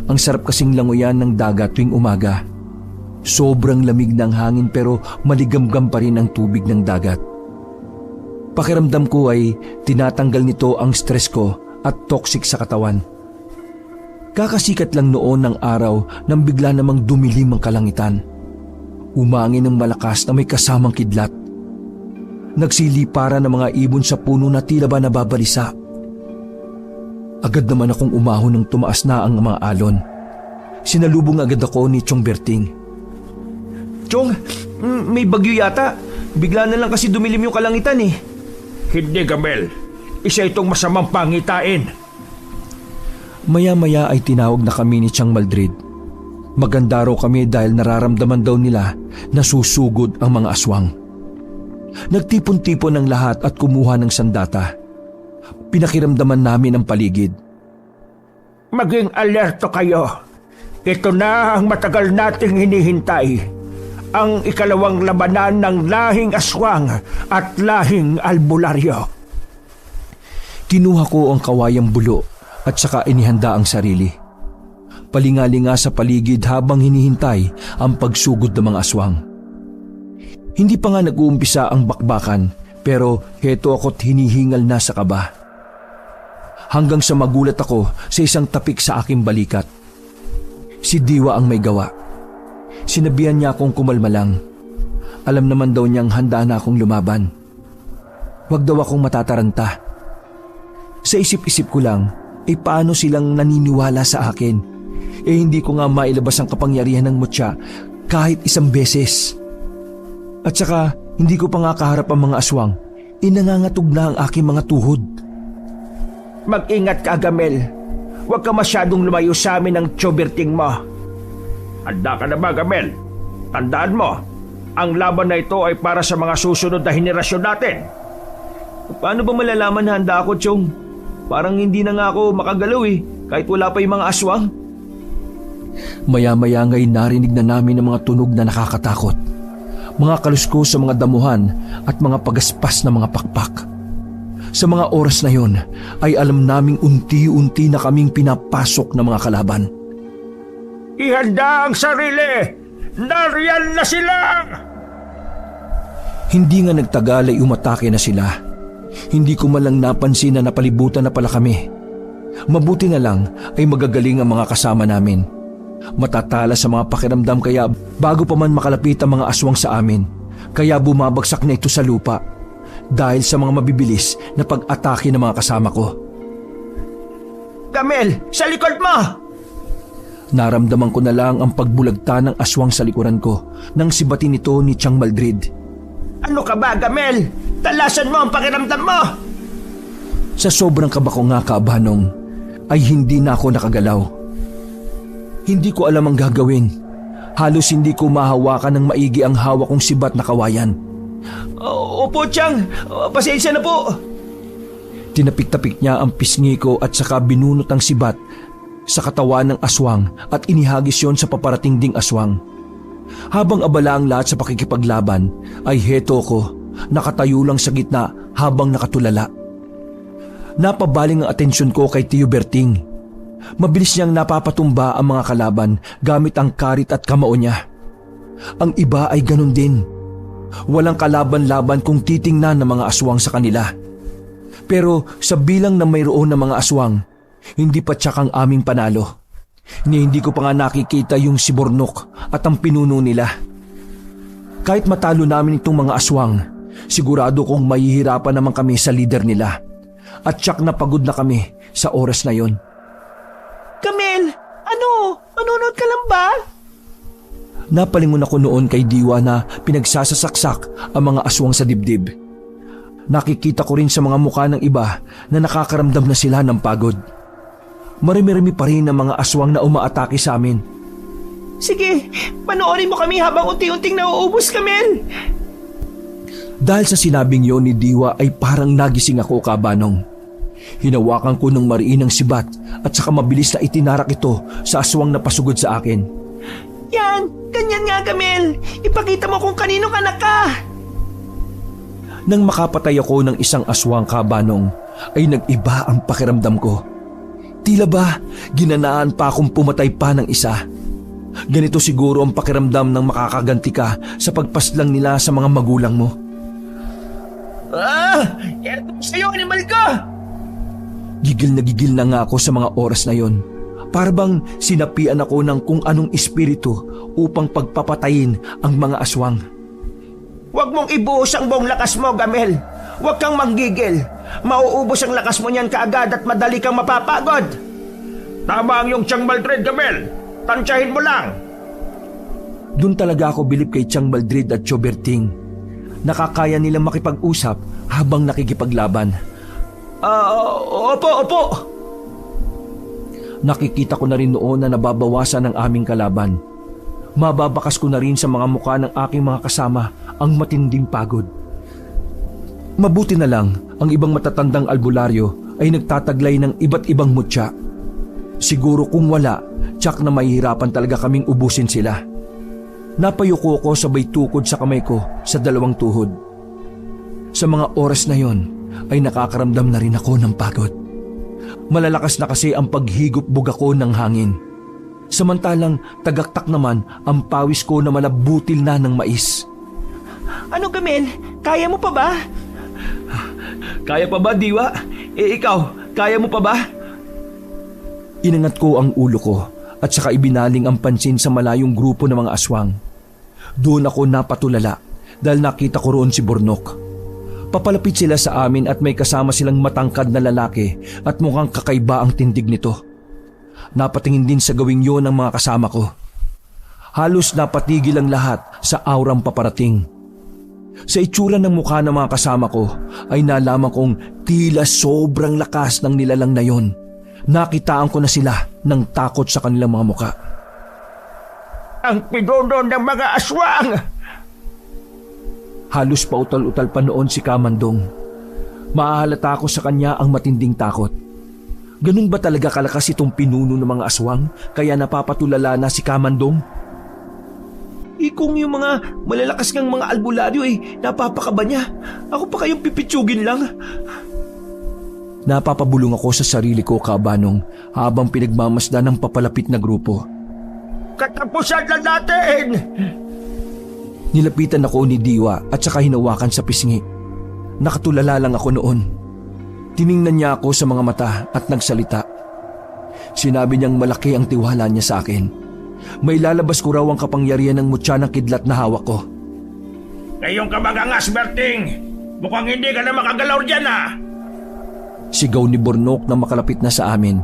Ang sarap kasing languyan ng dagat tuwing umaga. Sobrang lamig ng hangin pero maligamgam pa rin ang tubig ng dagat. Pakiramdam ko ay tinatanggal nito ang stress ko at toxic sa katawan. Kakasikat lang noon ng araw nang bigla namang dumilim ang kalangitan. Umangin ng malakas na may kasamang kidlat. Nagsiliparan ng mga ibon sa puno na tila ba nababalisa. Agad naman akong umahon nang tumaas na ang mga alon. Sinalubong agad ako ni Chong Berting. Chong, may bagyo yata. Bigla na lang kasi dumilim yung kalangitan eh. Hindi, Gamel. Isa itong masamang pangitain. Maya-maya ay tinawag na kami ni Chang Maldrid. Maganda raw kami dahil nararamdaman daw nila na susugod ang mga aswang. Nagtipon-tipon ng lahat at kumuha ng sandata. Pinakiramdaman namin ang paligid. Maging alerto kayo. Ito na ang matagal nating hinihintay. Ang ikalawang labanan ng lahing aswang at lahing albularyo. Kinuha ko ang kawayang bulo at saka inihanda ang sarili. Palingalinga sa paligid habang hinihintay ang pagsugod ng mga aswang. Hindi pa nga nag-uumpisa ang bakbakan pero heto ako't hinihingal na sa kaba. Hanggang sa magulat ako sa isang tapik sa aking balikat. Si Diwa ang may gawa. Sinabihan niya akong kumalma lang. Alam naman daw niyang handa na akong lumaban. Huwag daw akong matataranta. Sa isip-isip ko lang, paano silang naniniwala sa akin? Hindi ko nga mailabas ang kapangyarihan ng mutya kahit isang beses. At saka, hindi ko pa nga kaharap ang mga aswang. Nangangatog na ang aking mga tuhod. Mag-ingat ka, Gamel. Huwag ka masyadong lumayo sa amin ng tsuberting mo. Handa ka na ba, Gamel? Tandaan mo, ang laban na ito ay para sa mga susunod na henerasyon natin. Paano ba malalaman na handa ako, Chong? Parang hindi na nga ako makagalaw kahit wala pa yung mga aswang. Maya-maya nga'y narinig na namin ang mga tunog na nakakatakot. Mga kaluskos sa mga damuhan at mga pagaspas na mga pakpak. Sa mga oras na yon ay alam naming unti-unti na kaming pinapasok ng mga kalaban. Ihanda ang sarili! Nariyan na sila! Hindi nga nagtagal ay umatake na sila. Hindi ko malang napansin na napalibutan na pala kami. Mabuti na lang ay magagaling ang mga kasama namin. Matatala sa mga pakiramdam kaya bago pa man makalapit ang mga aswang sa amin, kaya bumabagsak na ito sa lupa dahil sa mga mabibilis na pag-atake ng mga kasama ko. Gamel, sa likod mo! Naramdaman ko na lang ang pagbulagta ng aswang sa likuran ko nang sibatin ito ni Chang Maldrid. Ano ka ba, Gamel? Talasan mo ang pakiramdam mo! Sa sobrang kaba ko nga, Kaabanong, ay hindi na ako nakagalaw. Hindi ko alam ang gagawin. Halos hindi ko mahawakan ng maigi ang hawak kong sibat na kawayan. Opo, Chang. Pasensya na po. Tinapik-tapik niya ang pisngi ko at saka binunot ang sibat sa katawan ng aswang at inihagis yon sa paparating ding aswang. Habang abala ang lahat sa pakikipaglaban, ay heto ko, nakatayo lang sa gitna habang nakatulala. Napabaling ang atensyon ko kay Tio Berting. Mabilis niyang napapatumba ang mga kalaban gamit ang karit at kamao niya. Ang iba ay ganun din. Walang kalaban-laban kung titingnan ng mga aswang sa kanila. Pero sa bilang na mayroon ng mga aswang, hindi pa tiyak ang aming panalo. Hindi ko pa nga nakikita yung si Bornok at ang pinuno nila. Kahit matalo namin itong mga aswang, sigurado kong mahihirapan naman kami sa leader nila. At tiyak na pagod na kami sa oras na yon. Gamel, ano? Manunod ka lang ba? Napalingon ako noon kay Diwa na pinagsasasaksak ang mga aswang sa dibdib. Nakikita ko rin sa mga mukha ng iba na nakakaramdam na sila ng pagod. Marami-rami pa rin ang mga aswang na umaatake sa amin. Sige, panoorin mo kami habang unti-unting nauubos, Gamel. Dahil sa sinabing yon ni Diwa ay parang nagising ako, Kaabanong. Hinawakan ko ng mariin ang sibat at saka mabilis na itinarak ito sa aswang na pasugod sa akin. Yan, ganyan nga, Gamel. Ipakita mo kung kanino ka naka. Nang makapatay ako ng isang aswang, Kaabanong, ay nag-iba ang pakiramdam ko. Tila ba ginanaan pa akong pumatay pa ng isa? Ganito siguro ang pakiramdam ng makakaganti ka sa pagpaslang nila sa mga magulang mo. Yan sa'yo, animal ka! Gigil na nga ako sa mga oras na yon. Para bang sinapian ako ng kung anong espiritu upang pagpapatayin ang mga aswang. Huwag mong ibuhos ang buong lakas mo, Gamel. Huwag kang manggigil. Mauubos ang lakas mo niyan kaagad at madali kang mapapagod. Tama ang iyong Chang Maldred, Gamel. Tansyahin mo lang. Doon talaga ako bilib kay Chang Maldrid at Tio Berting. Nakakaya nilang makipag-usap habang nakikipaglaban. Opo. Nakikita ko na rin noon na nababawasan ang aming kalaban. Mababakas ko na rin sa mga mukha ng aking mga kasama ang matinding pagod. Mabuti na lang ang ibang matatandang albularyo ay nagtataglay ng iba't ibang mutya. Siguro kung wala, tiyak na mahihirapan talaga kaming ubusin sila. Napayuko ko sabay tukod sa kamay ko sa dalawang tuhod. Sa mga oras na yon ay nakakaramdam na rin ako ng pagod. Malalakas na kasi ang paghigop-buga ko ng hangin. Samantalang tagaktak naman ang pawis ko na malabutil na ng mais. Ano, Gamel? Kaya mo pa ba? Kaya pa ba, Diwa? Ikaw, kaya mo pa ba? Inangat ko ang ulo ko at saka ibinaling ang pansin sa malayong grupo ng mga aswang. Doon ako napatulala dahil nakita ko roon si Bornok. Papalapit sila sa amin at may kasama silang matangkad na lalaki at mukhang kakaiba ang tindig nito. Napatingin din sa gawing yon ng mga kasama ko. Halos napatigil ang lahat sa aurang paparating. Sa itsura ng mukha ng mga kasama ko ay nalaman kong tila sobrang lakas ng nilalang na yon. Nakitaan ko na sila ng takot sa kanilang mga muka. Ang pinuno ng mga aswang! Halos pautal-utal pa noon si Kamandong. Maahalata ko sa kanya ang matinding takot. Ganun ba talaga kalakas itong pinuno ng mga aswang kaya napapatulala na si Kamandong? Kung yung mga malalakas ngang mga albularyo napapakaba niya. Ako pa kayong pipitsugin lang. Napapabulong ako sa sarili ko, Kabanong, habang pinagmamasdan ng papalapit na grupo. Katapusan na natin! Nilapitan ako ni Diwa at saka hinawakan sa pisngi. Nakatulala lang ako noon. Tiningnan niya ako sa mga mata at nagsalita. Sinabi niyang malaki ang tiwala niya sa akin. May lalabas ko raw ang kapangyarihan ng mutya ng kidlat na hawak ko. Ngayong ka magangas, Berting! Mukhang hindi ka na makagalaw dyan, Sigaw ni Bornok na makalapit na sa amin.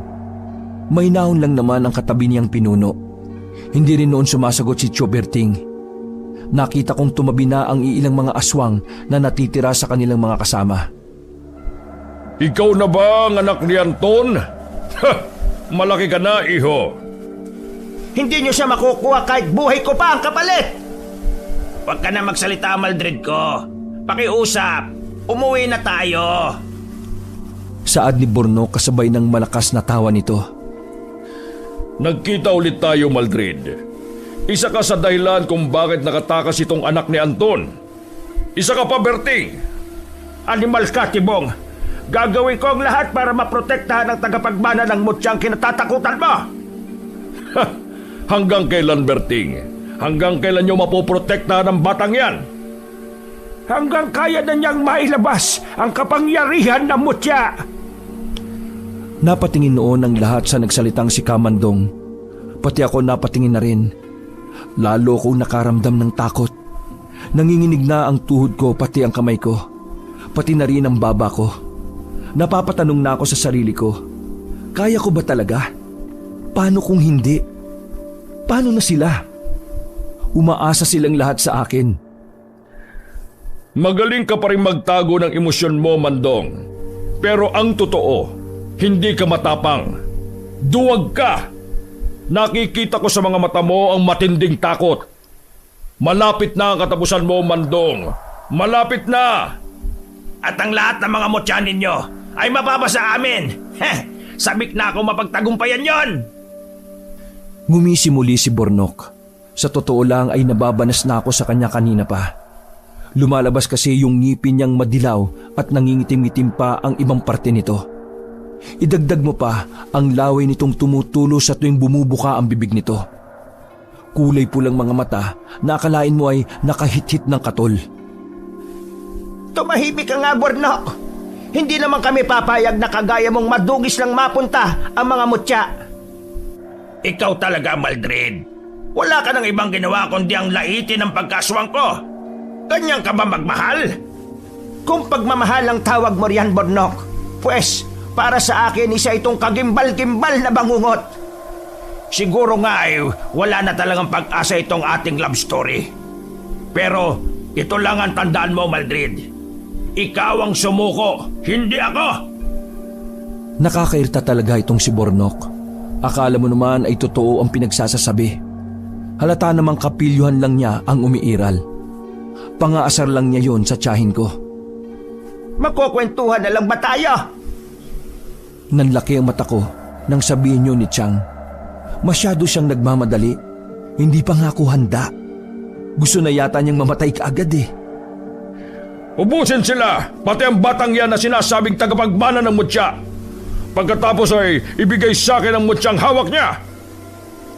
May naon lang naman ang katabi niyang pinuno. Hindi rin noon sumasagot si Tio Berting. Nakita kong tumabi na ang iilang mga aswang na natitira sa kanilang mga kasama. Ikaw na ba ang anak ni Anton? Malaki ka na, iho. Hindi niyo siya makukuha kahit buhay ko pa ang kapalit! Huwag ka na magsalita, Maldred ko. Pakiusap, umuwi na tayo. Saad ni Bornok kasabay ng malakas na tawa nito. Nagkita ulit tayo, Maldred. Isa ka sa dahilan kung bakit nakatakas itong anak ni Anton. Isa ka pa, Berting. Animal ka, Tibong. Gagawin ko ang lahat para maprotektahan ang tagapagmana ng mutyang kinatatakutan mo. Hanggang kailan, Berting? Hanggang kailan nyo mapoprotektahan ang batang yan? Hanggang kaya na niyang mailabas ang kapangyarihan ng mutya. Napatingin noon ang lahat sa nagsalitang si Kamandong. Pati ako napatingin na rin. Lalo kong nakaramdam ng takot. Nanginginig na ang tuhod ko pati ang kamay ko. Pati na rin ang baba ko. Napapatanong na ako sa sarili ko. Kaya ko ba talaga? Paano kung hindi? Paano na sila? Umaasa silang lahat sa akin. Magaling ka pa rin magtago ng emosyon mo, Mandong. Pero ang totoo, hindi ka matapang. Duwag ka! Nakikita ko sa mga mata mo ang matinding takot. Malapit na ang katapusan mo, Mandong. Malapit na! At ang lahat ng mga mutya ninyo ay mapapasa amin. Sabik na ako mapagtagumpayan yon. Ngumisi muli si Bornok. Sa totoo lang ay nababanas na ako sa kanya kanina pa. Lumalabas kasi yung ngipin niyang madilaw at nangingitim-itim pa ang ibang parte nito. Idagdag mo pa ang laway nitong tumutulo sa tuwing bumubuka ang bibig nito. Kulay pulang mga mata na akalain mo ay nakahit-hit ng katol. Tumahimik ka nga, Bornok. Hindi naman kami papayag na kagaya mong madugis lang mapunta ang mga mutya. Ikaw talaga, Maldred. Wala ka ng ibang ginawa kundi ang laitin ng pagkaswang ko. Ganyan ka ba magmahal? Kung pagmamahal ang tawag mo riyan, Bornok, pues para sa akin isa itong kagimbal-gimbal na bangungot. Siguro nga ay wala na talagang pag-asa itong ating love story. Pero ito lang ang tandaan mo, Maldred. Ikaw ang sumuko, hindi ako. Nakakairta talaga itong si Bornok. Akala mo naman ay totoo ang pinagsasasabi. Halata namang kapilyuhan lang niya ang umiiral. Pangaasar lang niya yon sa tiyahin ko. Magkukwentuhan na lang ba tayo? Nanlaki ang mata ko nang sabihin niyo ni Chang. Masyado siyang nagmamadali. Hindi pa nga ako handa. Gusto na yata niyang mamatay kaagad eh. Ubusin sila, pati ang batang yan na sinasabing tagapagmana ng mutya. Pagkatapos ay ibigay sa akin ang mutyang hawak niya.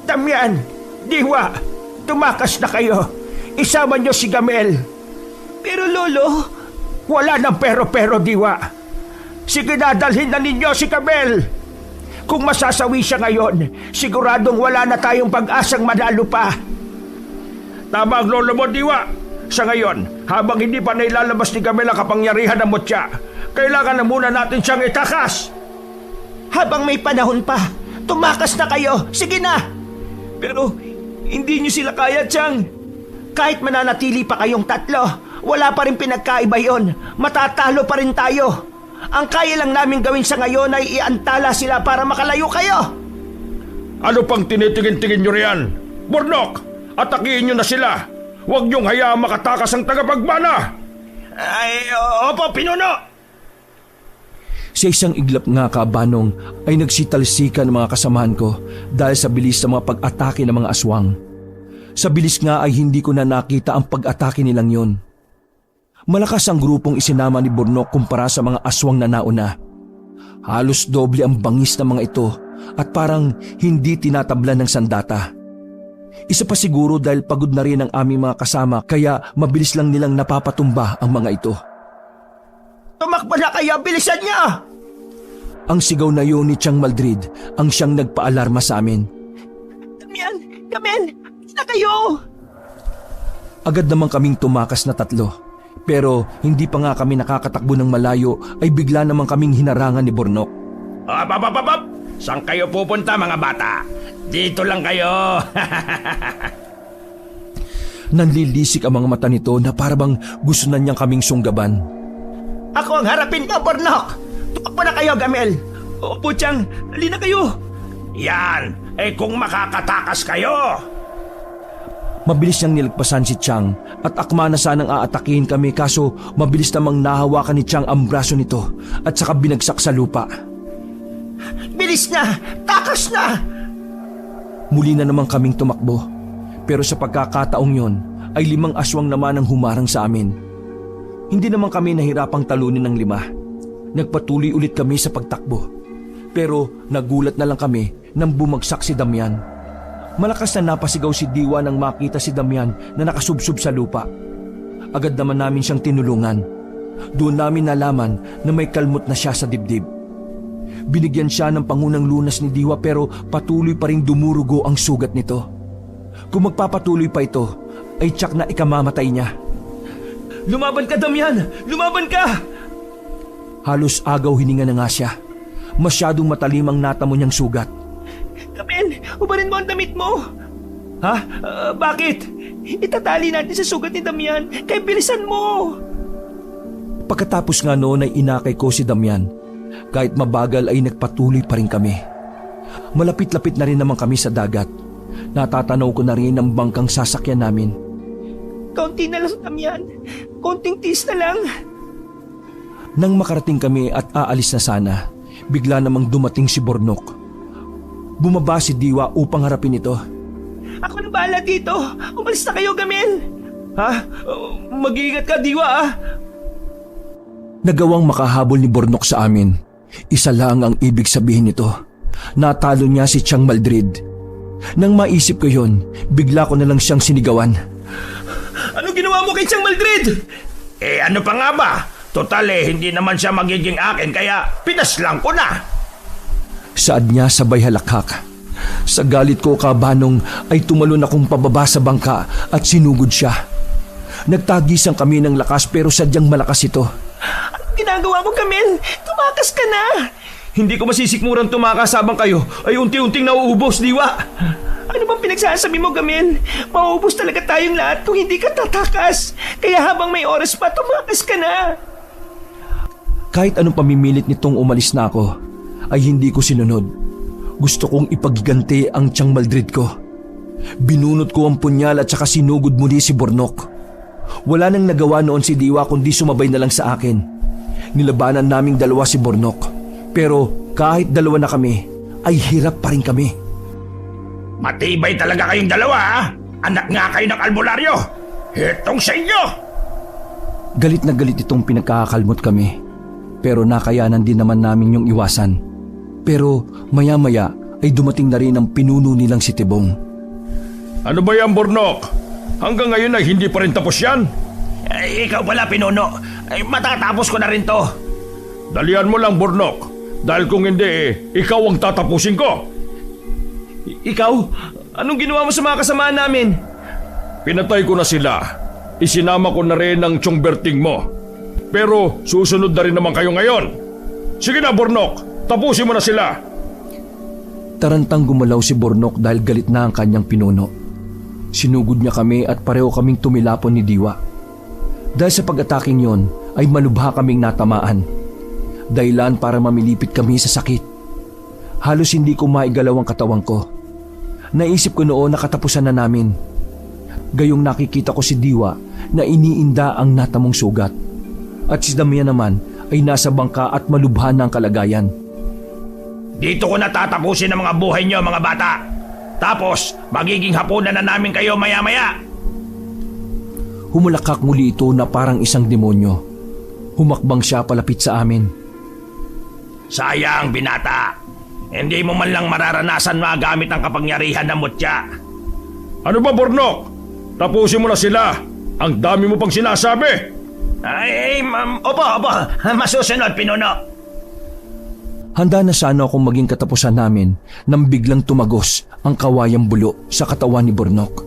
Damian, Diwa, tumakas na kayo. Isama niyo si Gamel. Pero Lolo, Wala nang pero-pero, Diwa. Sige na, dalhin na ninyo si Gamel. Kung masasawi siya ngayon, siguradong wala na tayong pag-asang manalo pa. Tama ang lolo mo, Diwa. Sa ngayon, habang hindi pa nailalabas ni Gamel ang kapangyarihan ng mutya, kailangan na muna natin siyang itakas. habang may panahon pa, tumakas na kayo. Sige na. Pero hindi niyo sila kaya, Chang. Kahit mananatili pa kayong tatlo, wala pa rin pinagkaiba yon. Matatalo pa rin tayo. Ang kaya lang namin gawin sa ngayon ay iantala sila para makalayo kayo. Ano pang tinitingin-tingin nyo riyan? Burnok, atakihin nyo na sila. Huwag nyong hayaang makatakas ang tagapagmana. Ay, opo, pinuno. Sa isang iglap nga kabanong ay nagsitalsikan ng mga kasamahan ko dahil sa bilis sa mga pag-atake ng mga aswang. Sa bilis nga ay hindi ko na nakita ang pag-atake nilang yon. Malakas ang grupong isinama ni Burnok kumpara sa mga aswang na nauna. Halos doble ang bangis ng mga ito at parang hindi tinatablan ng sandata. Isa pa siguro dahil pagod na rin ang aming mga kasama kaya mabilis lang nilang napapatumba ang mga ito. Tumakbo na kayo, bilisan niyo! Ang sigaw na yun ni Chang Maldrid ang siyang nagpaalarma sa amin. Damian, Gamel, na kayo! Agad naman kaming tumakas na tatlo. Pero hindi pa nga kami nakakatakbo ng malayo ay bigla naman kaming hinarangan ni Burnok. Ababababab! Saan kayo pupunta mga bata? Dito lang kayo! Nanlilisik ang mga mata nito na parabang gusto na niyang kaming sunggaban. Ako ang harapin ko, Burnok! Tumakbo na kayo, Gamel! Opo, Chang, halina kayo! Yan! Kung makakatakas kayo! Mabilis niyang nilagpasan si Chang at akma na sanang aatakihin kami kaso mabilis namang nahawakan ni Chang ang braso nito at saka binagsak sa lupa. Bilis na! Takas na! Muli na naman kaming tumakbo pero sa pagkakataong yon ay 5 aswang naman ang humarang sa amin. Hindi naman kami nahirapang talunin ng 5. Nagpatuloy ulit kami sa pagtakbo pero nagulat na lang kami nang bumagsak si Damian. Malakas na napasigaw si Diwa nang makita si Damian na nakasubsob sa lupa. Agad naman namin siyang tinulungan. Doon namin nalaman na may kalmot na siya sa dibdib. Binigyan siya ng pangunang lunas ni Diwa pero patuloy pa rin dumurugo ang sugat nito. Kung magpapatuloy pa ito, ay tiyak na ikamamatay niya. Lumaban ka, Damian! Lumaban ka! Halos agaw hininga na nga siya. Masyadong matalim ang natamo niyang sugat. Gamel, ubarin mo ang damit mo! Ha? Bakit? Itatali natin sa sugat ni Damian, kaya bilisan mo! Pagkatapos nga noon ay inakay ko si Damian. Kahit mabagal ay nagpatuloy pa rin kami. Malapit-lapit na rin naman kami sa dagat. Natatanaw ko na rin ang bangkang sasakyan namin. Kaunti na lang, Damian. Kaunting tiis na lang. Nang makarating kami at aalis na sana, bigla namang dumating si Burnok. Bumaba si Diwa upang harapin ito. Ako na bahala dito. Umalis na kayo, Gamel. Ha? Mag-iingat ka, Diwa, ah. Nagawang makahabol ni Burnok sa amin. Isa lang ang ibig sabihin nito. Natalo niya si Chang Maldrid. Nang maisip ko yon, bigla ko na lang siyang sinigawan. Anong ginawa mo kay Chang Maldrid? Ano pa nga ba? Total hindi naman siya magiging akin kaya pinaslang ko na. Saad niya sabay halakhak. Sa galit ko kabanong ay tumalon akong pababa sa bangka at sinugod siya. Nagtagisan kami ng lakas pero sadyang malakas ito. Anong ginagawa mo, Gamel? Tumakas ka na! Hindi ko masisikmurang tumakas habang kayo ay unti-unting nauubos, Diwa. Ano bang pinagsasabi mo, Gamel? Mauubos talaga tayong lahat kung hindi ka tatakas. Kaya habang may oras pa, tumakas ka na. Kahit anong pamimilit nitong umalis na ako, ay hindi ko sinunod. Gusto kong ipagganti ang Chang Maldrid ko. Binunot ko ang punyal at saka sinugod muli si Burnok. Wala nang nagawa noon si Diwa kundi sumabay na lang sa akin. Nilabanan naming dalawa si Bornok. Pero kahit dalawa na kami, ay hirap pa rin kami. Matibay talaga kayong dalawa, ha? Anak nga kayo ng albularyo. Itong sa inyo! Galit na galit itong pinagkakakalmot kami. Pero nakayanan din naman namin yung iwasan. Pero maya-maya ay dumating na rin ang pinuno nilang si Tibong. Ano ba yan, Bornok? Hanggang ngayon ay hindi pa rin tapos yan? Ikaw pala, pinuno. Matatapos ko na rin to. Dalian mo lang, Bornok. Dahil kung hindi, ikaw ang tatapusin ko. Ikaw? Anong ginawa mo sa mga kasamahan namin? Pinatay ko na sila. Isinama ko na rin ang Chongberting mo. Pero susunod na rin naman kayo ngayon. Sige na, Bornok. Tapusin mo na sila. Tarantang gumalaw si Bornok dahil galit na ang kanyang pinuno. Sinugod niya kami at pareho kaming tumilapon ni Diwa. Dahil sa pag-ataking yon ay malubha kaming natamaan. Dahilan para mamilipit kami sa sakit. Halos hindi ko maigalaw ang katawan ko. Naisip ko noon na katapusan na namin. Gayong nakikita ko si Diwa na iniinda ang natamong sugat. At si Damian naman ay nasa bangka at malubha na ang kalagayan. Dito ko natatapusin ang mga buhay niyo, mga bata. Tapos, magiging hapunan na namin kayo maya-maya. Humulakak muli ito na parang isang demonyo. Humakbang siya palapit sa amin. Sayang, binata. Hindi mo man lang mararanasan magamit ang kapangyarihan ng mutya. Ano ba, Bornok? Tapusin mo na sila. Ang dami mo pang sinasabi. Opo. Masusunod, pinuno. Handa na sana akong maging katapusan namin nang biglang tumagos ang kawayang bulo sa katawan ni Bornok.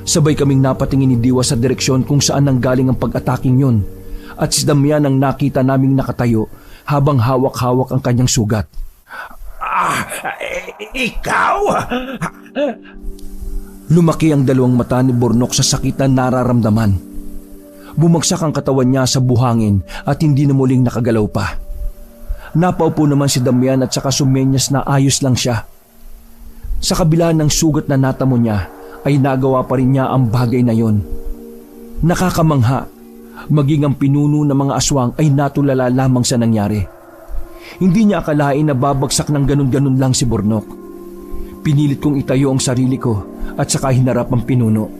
Sabay kaming napatingin ni Diwa sa direksyon kung saan nanggaling ang pag-ataking yun at si Damian ang nakita naming nakatayo habang hawak-hawak ang kanyang sugat. Ikaw? Lumaki ang dalawang mata ni Bornok sa sakit na nararamdaman. Bumagsak ang katawan niya sa buhangin at hindi na muling nakagalaw pa. Napaupo naman si Damian at saka sumenyas na ayos lang siya. Sa kabila ng sugat na natamo niya, ay nagawa pa rin niya ang bagay na yon. Nakakamangha, maging ang pinuno ng mga aswang ay natulala lamang sa nangyari. Hindi niya akalain na babagsak ng ganun-ganun lang si Bornok. Pinilit kong itayo ang sarili ko at saka hinarap ang pinuno.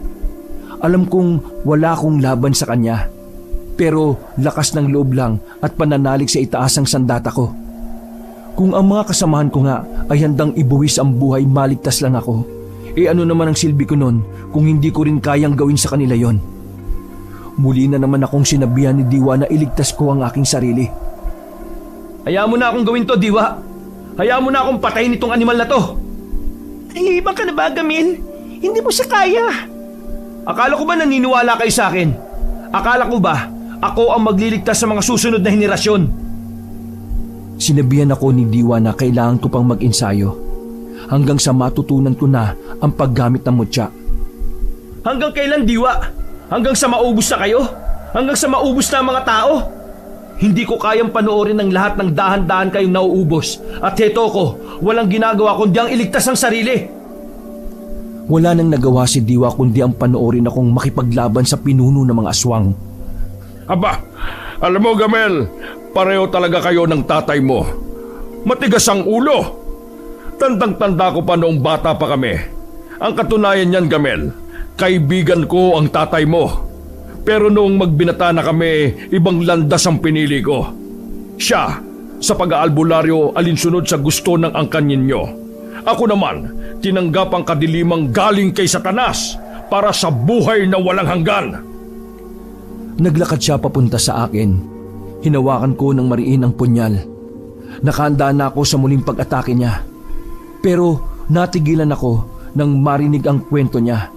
Alam kong wala akong laban sa kanya. Pero lakas ng loob lang at pananalig sa itaas ang sandata ko. Kung ang mga kasamahan ko nga ay handang ibuwis ang buhay maligtas lang ako, ano naman ang silbi ko nun kung hindi ko rin kayang gawin sa kanila yon? Muli na naman akong sinabihan ni Diwa na iligtas ko ang aking sarili. Hayaan mo na akong gawin to, Diwa. Hayaan mo na akong patayin itong animal na to. Ay, iba ka na ba, Gamil? Hindi mo siya kaya. Akala ko ba naniniwala kayo sa akin? Akala ko ba ako ang magliligtas sa mga susunod na henerasyon? Sinabihan ako ni Diwa na kailangan ko pang mag-ensayo hanggang sa matutunan ko na ang paggamit ng mutya. Hanggang kailan, Diwa? Hanggang sa maubos na kayo? Hanggang sa maubos na ang mga tao? Hindi ko kayang panoorin ang lahat ng dahan-dahan kayong nauubos. At heto ko, walang ginagawa kundi ang iligtas ang sarili. Wala nang nagawa si Diwa kundi ang panoorin akong makipaglaban sa pinuno ng mga aswang. Aba, alam mo, Gamel, pareho talaga kayo ng tatay mo. Matigas ang ulo. Tandang-tanda ko pa noong bata pa kami. Ang katunayan niyan, Gamel, kaibigan ko ang tatay mo. Pero noong magbinata na kami, ibang landas ang pinili ko. Siya, sa pag-aalbularyo alinsunod sa gusto ng angkan ninyo. Ako naman, tinanggap ang kadilimang galing kay Satanas para sa buhay na walang hanggan. Naglakad siya papunta sa akin. Hinawakan ko ng mariin ang punyal. Nakahanda na ako sa muling pag-atake niya. Pero natigilan ako nang marinig ang kwento niya.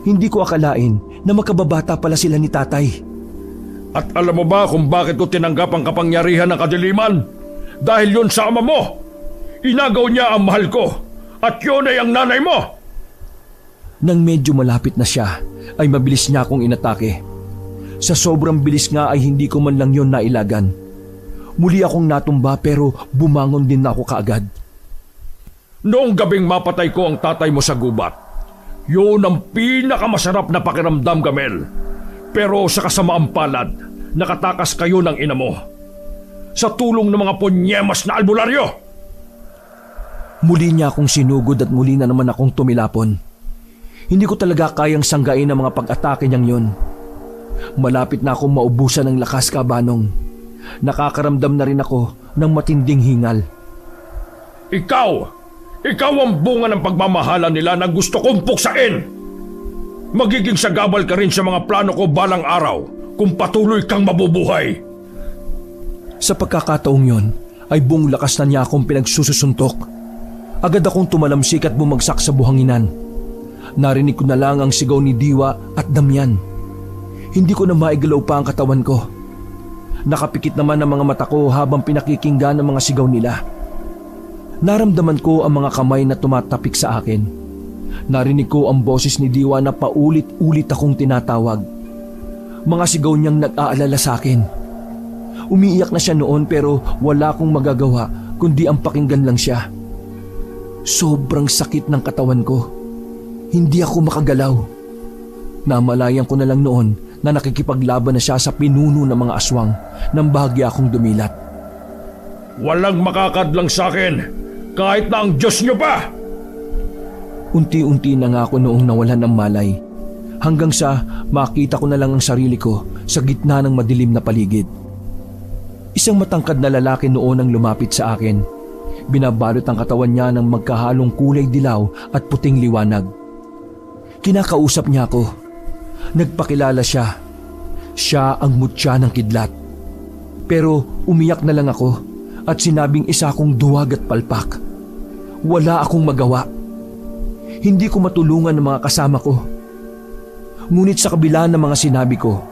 Hindi ko akalain na makababata pala sila ni tatay. At alam mo ba kung bakit ko tinanggap ang kapangyarihan ng kadiliman? Dahil yun sa ama mo. Inagaw niya ang mahal ko. At yun ay ang nanay mo. Nang medyo malapit na siya, ay mabilis niya akong inatake. Sa sobrang bilis nga ay hindi ko man lang yon nailagan. Muli akong natumba pero bumangon din ako kaagad. Noong gabing mapatay ko ang tatay mo sa gubat, yun ang pinakamasarap na pakiramdam, Gamel. Pero sa kasamaang palad, nakatakas kayo ng ina mo sa tulong ng mga ponyemas na albularyo. Muli niya akong sinugod at muli na naman akong tumilapon. Hindi ko talaga kayang sanggain ang mga pag-atake niyang yun. Malapit na akong maubusan ng lakas, Kabanong. Nakakaramdam na rin ako ng matinding hingal. Ikaw ang bunga ng pagmamahala nila na gusto kong puksain. Magiging sagabal ka rin sa mga plano ko balang araw kung patuloy kang mabubuhay. Sa pagkakataong yon ay buong lakas na niya akong pinagsususuntok. Agad akong tumalamsik at bumagsak sa buhanginan. Narinig ko na lang ang sigaw ni Diwa at Damian. Hindi ko na maigalaw pa ang katawan ko. Nakapikit naman ang mga mata ko habang pinakikinggan ang mga sigaw nila. Naramdaman ko ang mga kamay na tumatapik sa akin. Narinig ko ang boses ni Diwa na paulit-ulit akong tinatawag. Mga sigaw niyang nag-aalala sa akin. Umiiyak na siya noon pero wala akong magagawa kundi ang pakinggan lang siya. Sobrang sakit ng katawan ko. Hindi ako makagalaw. Namalayan ko na lang noon na nakikipaglaban na siya sa pinuno ng mga aswang nang bahagya akong dumilat. Walang makakadlang sa akin kahit na ang Diyos niyo pa! Unti-unti na nga ako noong nawalan ng malay. Hanggang sa makita ko na lang ang sarili ko sa gitna ng madilim na paligid. Isang matangkad na lalaki noon ang lumapit sa akin. Binabalot ang katawan niya ng magkahalong kulay dilaw at puting liwanag. Kinakausap niya ako. Nagpakilala siya. Siya ang mutya ng kidlat. Pero umiyak na lang ako at sinabing isa akong duwag at palpak. Wala akong magawa. Hindi ko matulungan ng mga kasama ko. Ngunit sa kabila ng mga sinabi ko,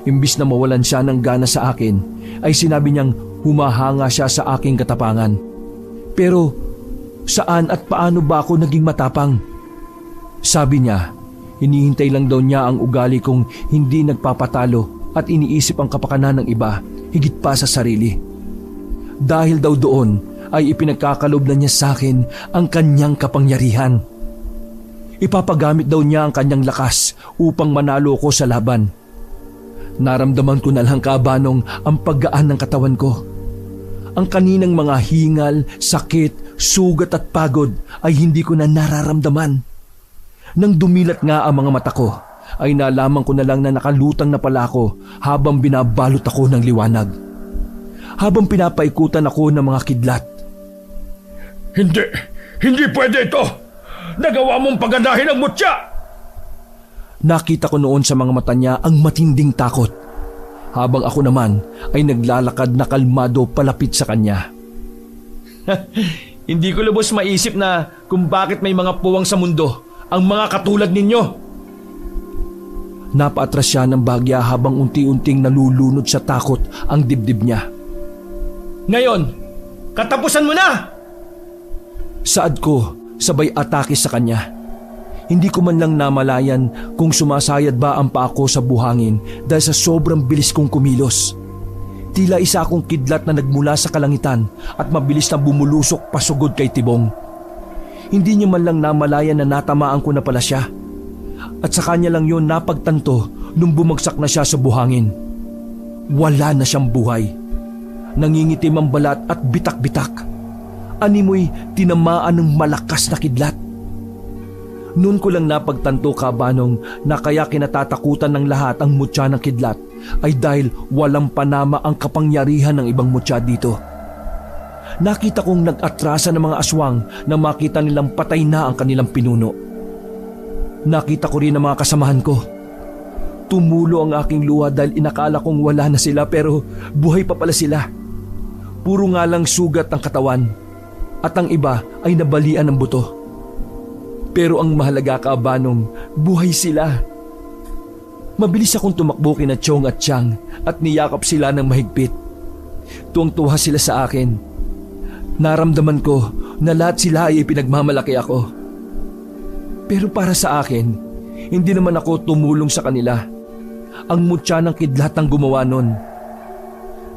imbis na mawalan siya ng gana sa akin, ay sinabi niyang humahanga siya sa aking katapangan. Pero saan at paano ba ako naging matapang? Sabi niya, hinihintay lang daw niya ang ugali kong hindi nagpapatalo at iniisip ang kapakanan ng iba higit pa sa sarili. Dahil daw doon ay ipinagkakalob na niya sa akin ang kanyang kapangyarihan. Ipapagamit daw niya ang kanyang lakas upang manalo ko sa laban. Naramdaman ko na lang, Kabanong, ang paggaan ng katawan ko. Ang kaninang mga hingal, sakit, sugat at pagod ay hindi ko na nararamdaman. Nang dumilat nga ang mga mata ko, ay nalaman ko na lang na nakalutang na pala ako habang binabalot ako ng liwanag. Habang pinapaikutan ako ng mga kidlat. Hindi pwede ito! Nagawa mong pagandahin ang mutya! Nakita ko noon sa mga mata niya ang matinding takot. Habang ako naman ay naglalakad na kalmado palapit sa kanya. Hindi ko lubos maisip na kung bakit may mga puwang sa mundo ang mga katulad ninyo. Napaatras siya ng bagya habang unti-unting nalulunod sa takot ang dibdib niya. Ngayon, katapusan mo na! Saad ko sabay atake sa kanya. Hindi ko man lang namalayan kung sumasayad ba ang paa ko sa buhangin dahil sa sobrang bilis kong kumilos. Tila isa akong kidlat na nagmula sa kalangitan at mabilis na bumulusok pasugod kay Tibong. Hindi niya man lang namalayan na natamaan ko na pala siya. At sa kanya lang yun napagtanto nung bumagsak na siya sa buhangin. Wala na siyang buhay. Nangingitim ang balat at bitak-bitak. Animoy tinamaan ng malakas na kidlat. Noon ko lang napagtanto, Kabanong, na kaya kinatatakutan ng lahat ang mutya ng kidlat ay dahil walang panama ang kapangyarihan ng ibang mutya dito. Nakita kong nag-atrasa ng mga aswang na makita nilang patay na ang kanilang pinuno. Nakita ko rin ang mga kasamahan ko. Tumulo ang aking luha dahil inakala kong wala na sila pero buhay pa pala sila. Puro nga lang sugat ang katawan at ang iba ay nabalian ng buto. Pero ang mahalaga, Kabanong, buhay sila. Mabilis akong tumakbo kina Chong at Chang at niyakap sila ng mahigpit. Tuwang-tuwa sila sa akin. Naramdaman ko na lahat sila ay pinagmamalaki ako. Pero para sa akin, hindi naman ako tumulong sa kanila. Ang mutya ng kidlat ang gumawa nun.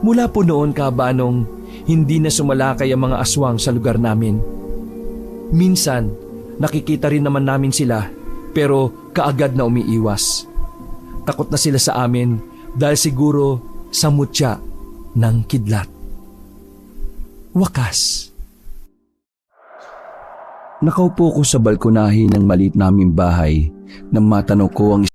Mula po noon, Kabanong, hindi na sumalakay ang mga aswang sa lugar namin. Minsan, nakikita rin naman namin sila pero kaagad na umiiwas. Takot na sila sa amin dahil siguro sa mutya ng kidlat. Wakas. Nakaupo ko sa balkonahe ng maliit naming bahay nang matanong ko ang